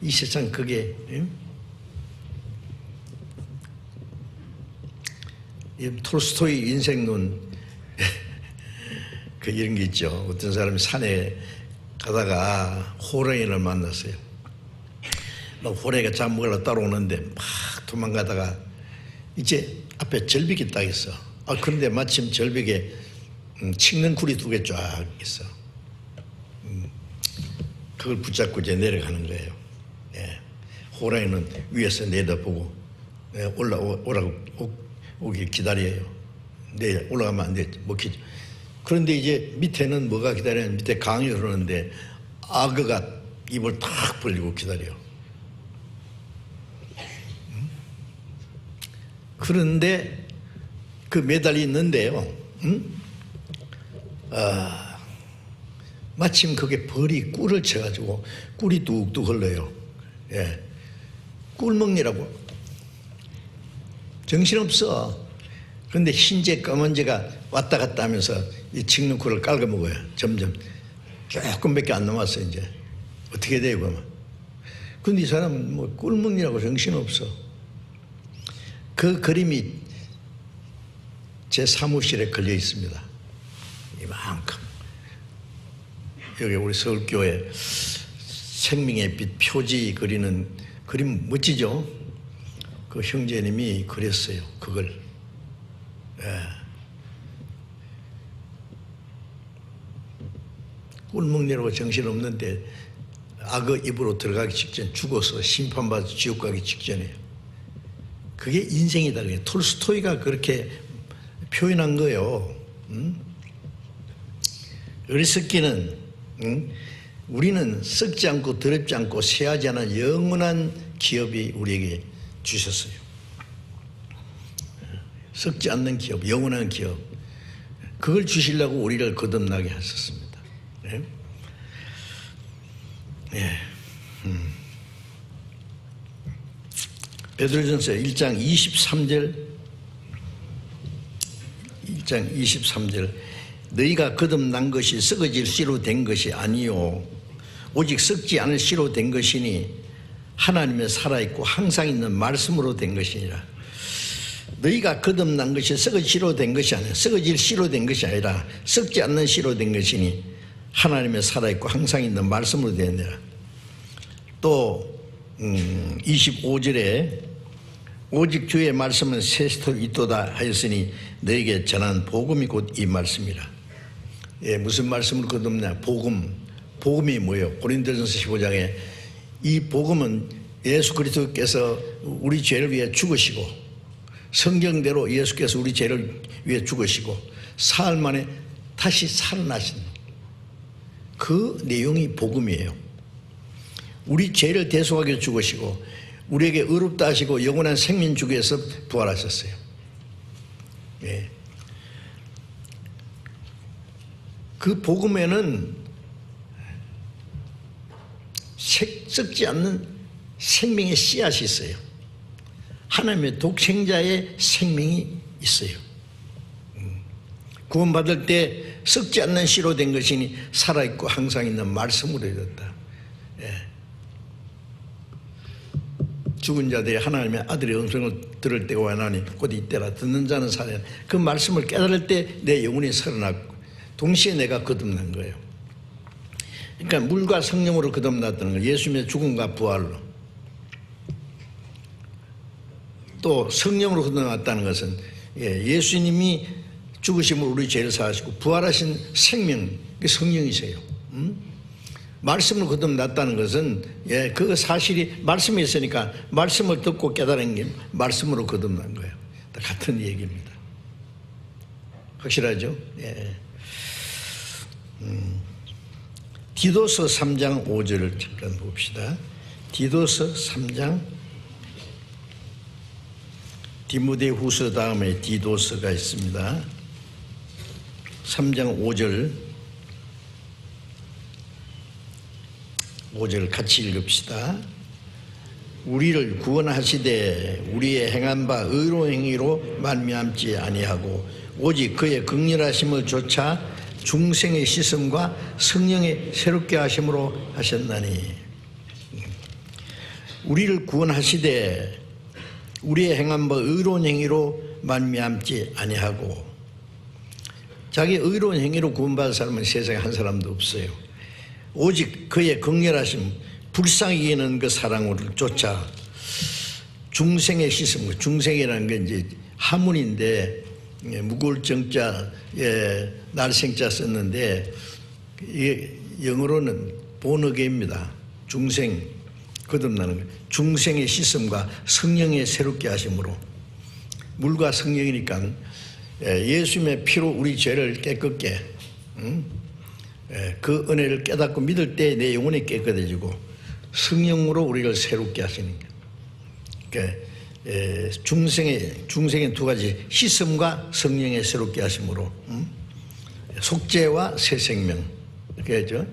이 세상 그게 톨스토이 인생론 그 이런 게 있죠. 어떤 사람이 산에 가다가 호랑이를 만났어요. 막 호랑이가 잡 먹으러 따라오는데 막 도망가다가 이제 앞에 절벽이 딱 있어. 그런데 마침 절벽에 칡는 굴이 2개 쫙 있어. 그걸 붙잡고 이제 내려가는 거예요. 예. 호랑이는 위에서 내다보고 오기 기다려요. 올라가면 안 돼. 먹히죠. 그런데 이제 밑에는 뭐가 기다려요? 밑에 강이 흐르는데 악어가 입을 탁 벌리고 기다려요. 그런데 그 매달려 있는데요. 마침 그게 벌이 꿀을 쳐가지고 꿀이 뚝뚝 흘러요. 예. 꿀먹니라고. 정신없어. 그런데 흰재 검은재가 왔다 갔다 하면서 이 칡는 꿀을 깔아 먹어요. 점점 조금밖에 안 남았어. 이제 어떻게 돼요 그러면? 근데 이 사람은 뭐 꿀먹니라고 정신없어. 그 그림이 제 사무실에 걸려 있습니다. 이만큼. 여기 우리 서울교회 생명의 빛 표지 그리는 그림 멋지죠? 그 형제님이 그렸어요. 그걸. 예. 꿀먹니라고 정신없는데 악어 입으로 들어가기 직전 죽어서 심판받아 지옥 가기 직전이에요. 그게 인생이다. 톨스토이가 그렇게 표현한 거예요. 어리석기는 우리는 썩지 않고 더럽지 않고 쇠하지 않은 영원한 기업이 우리에게 주셨어요. 썩지 않는 기업, 영원한 기업. 그걸 주시려고 우리를 거듭나게 하셨습니다. 네? 예. 베드로전서 1장 23절 너희가 거듭난 것이 썩어질 씨로 된 것이 아니요 오직 썩지 않을 씨로 된 것이니 하나님의 살아있고 항상 있는 말씀으로 된 것이니라. 너희가 거듭난 것이 썩어질 씨로 된 것이 아니라 썩어질 씨로 된 것이 아니라 썩지 않는 씨로 된 것이니 하나님의 살아있고 항상 있는 말씀으로 되느니라. 또 25절에 오직 주의 말씀은 세스토 있도다 하였으니 너에게 전한 복음이 곧 이 말씀이라. 예, 무슨 말씀을 거듭냐? 복음이 뭐예요? 고린도전서 15장에 이 복음은 예수 그리스도께서 우리 죄를 위해 죽으시고 성경대로 예수께서 우리 죄를 위해 죽으시고 사흘 만에 다시 살아나신 그 내용이 복음이에요. 우리 죄를 대속하기 위해 죽으시고 우리에게 의롭다 하시고 영원한 생명 주기 위해서 부활하셨어요. 예. 그 복음에는 썩지 않는 생명의 씨앗이 있어요. 하나님의 독생자의 생명이 있어요. 구원받을 때 썩지 않는 씨로 된 것이니 살아있고 항상 있는 말씀으로 되었다. 예. 죽은 자들이 하나님의 아들의 음성을 들을 때가 와나니 곧 이때라. 듣는 자는 살아나. 그 말씀을 깨달을 때 내 영혼이 살아났고 동시에 내가 거듭난 거예요. 그러니까 물과 성령으로 거듭났다는 거예요. 예수님의 죽음과 부활로. 또 성령으로 거듭났다는 것은 예수님이 죽으심으로 우리 죄를 사하시고 부활하신 생명, 그 성령이세요. 말씀으로 거듭났다는 것은 그 사실이 말씀이 있으니까 말씀을 듣고 깨달은 게 말씀으로 거듭난 거예요. 같은 얘기입니다. 확실하죠? 예. 디도서 3장 5절을 잠깐 봅시다. 디도서 3장 디모데후서 다음에 디도서가 있습니다. 3장 5절 같이 읽읍시다. 우리를 구원하시되 우리의 행한 바 의로운 행위로 말미암지 아니하고 오직 그의 극렬하심을 좇아 중생의 씻음과 성령의 새롭게 하심으로 하셨나니. 우리를 구원하시되 우리의 행한 바 의로운 행위로 말미암지 아니하고. 자기 의로운 행위로 구원받은 사람은 세상에 한 사람도 없어요. 오직 그의 극렬하심, 불쌍히 여기는 그 사랑을 쫓아 중생의 씻음, 중생이라는 게 이제 하문인데 무거울 정자에 날생자 썼는데 이게 영어로는 본어게입니다. 중생, 거듭나는 거. 중생의 씻음과 성령의 새롭게 하심으로. 물과 성령이니까 예수님의 피로 우리 죄를 깨끗게, 그 은혜를 깨닫고 믿을 때 내 영혼이 깨끗해지고 성령으로 우리를 새롭게 하시는 거예요. 그러니까 중생의 두 가지, 씻음과 성령의 새롭게 하심으로 속죄와 새 생명 이렇게 하죠.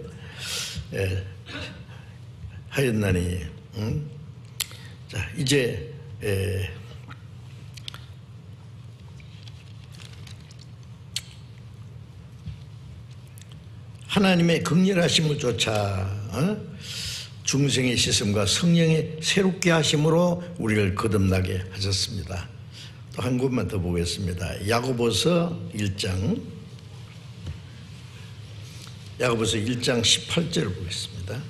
하였나니. 자, 이제 하나님의 극렬하심을 쫓아 중생의 씻음과 성령의 새롭게 하심으로 우리를 거듭나게 하셨습니다. 또 한 곳만 더 보겠습니다. 야고보서 1장 18절을 보겠습니다.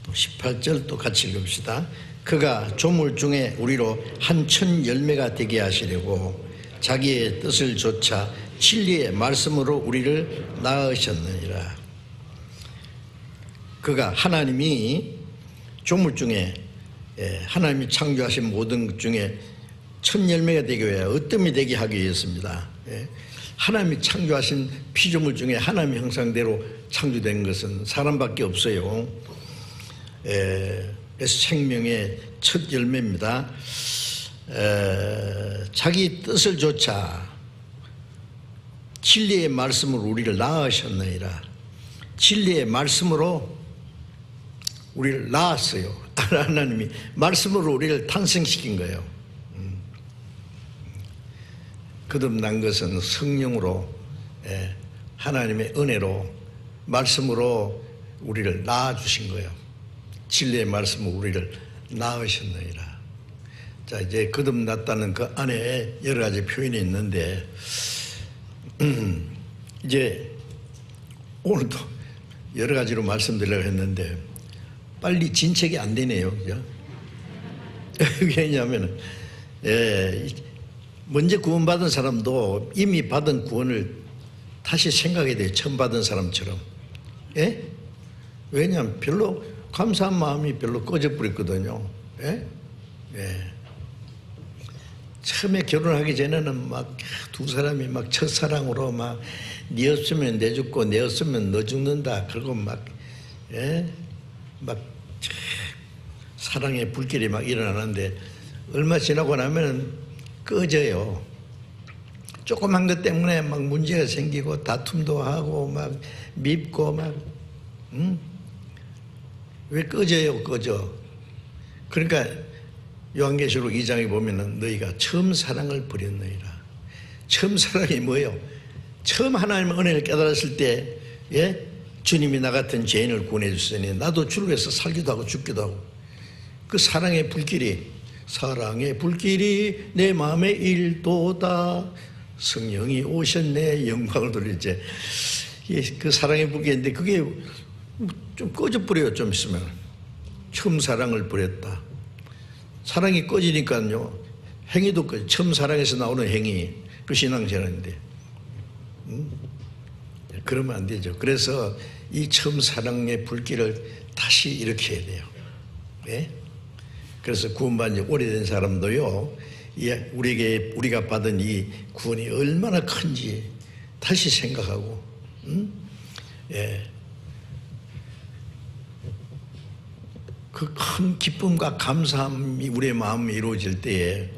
또 18절 또 같이 읽읍시다. 그가 조물 중에 우리로 한천 열매가 되게 하시려고 자기의 뜻을 좇아 진리의 말씀으로 우리를 낳으셨느니라. 그가 하나님이 조물 중에 하나님이 창조하신 모든 것 중에 천 열매가 되기 위해 어뜸이 되게 하기 위해서입니다. 하나님이 창조하신 피조물 중에 하나님의 형상대로 창조된 것은 사람밖에 없어요. 그래서 생명의 첫 열매입니다. 자기 뜻을 좇아 진리의 말씀으로 우리를 낳으셨느니라. 진리의 말씀으로 우리를 낳았어요. 하나님이 말씀으로 우리를 탄생시킨 거예요. 거듭난 것은 성령으로, 하나님의 은혜로, 말씀으로 우리를 낳아주신 거예요. 진리의 말씀으로 우리를 낳으셨느니라. 자, 이제 거듭났다는 그 안에 여러 가지 표현이 있는데, 이제 오늘도 여러 가지로 말씀드리려고 했는데 빨리 진척이 안 되네요. 그죠? 왜냐하면 먼저 구원받은 사람도 이미 받은 구원을 다시 생각해야 돼요. 처음 받은 사람처럼. 왜냐하면 별로 감사한 마음이 별로 꺼져버렸거든요. 처음에 결혼하기 전에는 막 두 사람이 막 첫사랑으로 막 네 없으면 내 죽고 내 없으면 너 죽는다. 그리고 막 사랑의 불길이 막 일어나는데 얼마 지나고 나면 꺼져요. 조그만 것 때문에 막 문제가 생기고 다툼도 하고 막 밉고 막 왜 꺼져요? 꺼져. 그러니까 요한계시록 2장에 보면은 너희가 처음 사랑을 버렸느니라. 처음 사랑이 뭐예요? 처음 하나님의 은혜를 깨달았을 때 주님이 나 같은 죄인을 구원해 주시니 나도 주를 위해서 살기도 하고 죽기도 하고 그 사랑의 불길이 내 마음에 일도다. 성령이 오셨네. 영광을 돌리지. 그 사랑의 불길인데 그게 좀 꺼져버려요. 좀 있으면. 처음 사랑을 버렸다. 사랑이 꺼지니까요. 행위도 꺼져. 처음 사랑에서 나오는 행위. 그 신앙생활인데. 그러면 안 되죠. 그래서 이 처음 사랑의 불길을 다시 일으켜야 돼요. 그래서 구원받은 지 오래된 사람도요, 우리가 받은 이 구원이 얼마나 큰지 다시 생각하고, 그 큰 기쁨과 감사함이 우리의 마음에 이루어질 때에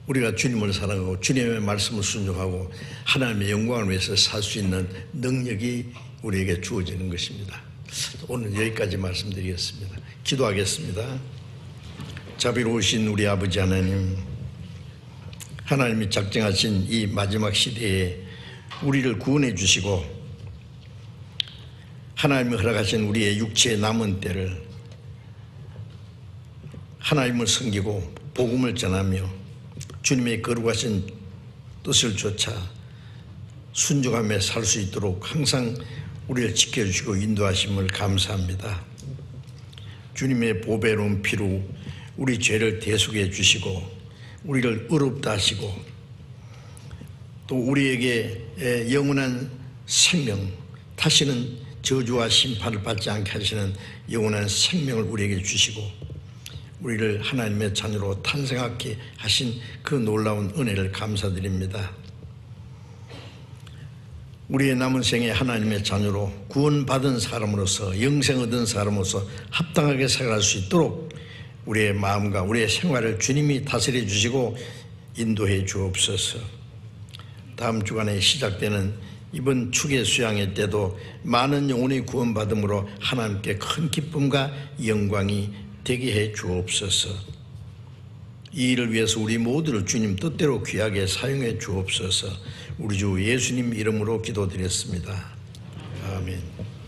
우리가 주님을 사랑하고 주님의 말씀을 순종하고 하나님의 영광을 위해서 살 수 있는 능력이 우리에게 주어지는 것입니다. 오늘 여기까지 말씀드리겠습니다. 기도하겠습니다. 자비로우신 우리 아버지 하나님, 하나님이 작정하신 이 마지막 시대에 우리를 구원해 주시고 하나님이 허락하신 우리의 육체의 남은 때를 하나님을 섬기고 복음을 전하며 주님의 거룩하신 뜻을 쫓아 순종하며 살 수 있도록 항상 우리를 지켜주시고 인도하심을 감사합니다. 주님의 보배로운 피로 우리 죄를 대속해 주시고 우리를 의롭다 하시고 또 우리에게 영원한 생명, 다시는 저주와 심판을 받지 않게 하시는 영원한 생명을 우리에게 주시고 우리를 하나님의 자녀로 탄생하게 하신 그 놀라운 은혜를 감사드립니다. 우리의 남은 생에 하나님의 자녀로 구원받은 사람으로서 영생 얻은 사람으로서 합당하게 살아갈 수 있도록 우리의 마음과 우리의 생활을 주님이 다스려 주시고 인도해 주옵소서. 다음 주간에 시작되는 이번 축의 수양회 때도 많은 영혼이 구원받음으로 하나님께 큰 기쁨과 영광이 되게 해 주옵소서. 이 일을 위해서 우리 모두를 주님 뜻대로 귀하게 사용해 주옵소서. 우리 주 예수님 이름으로 기도드렸습니다. 아멘.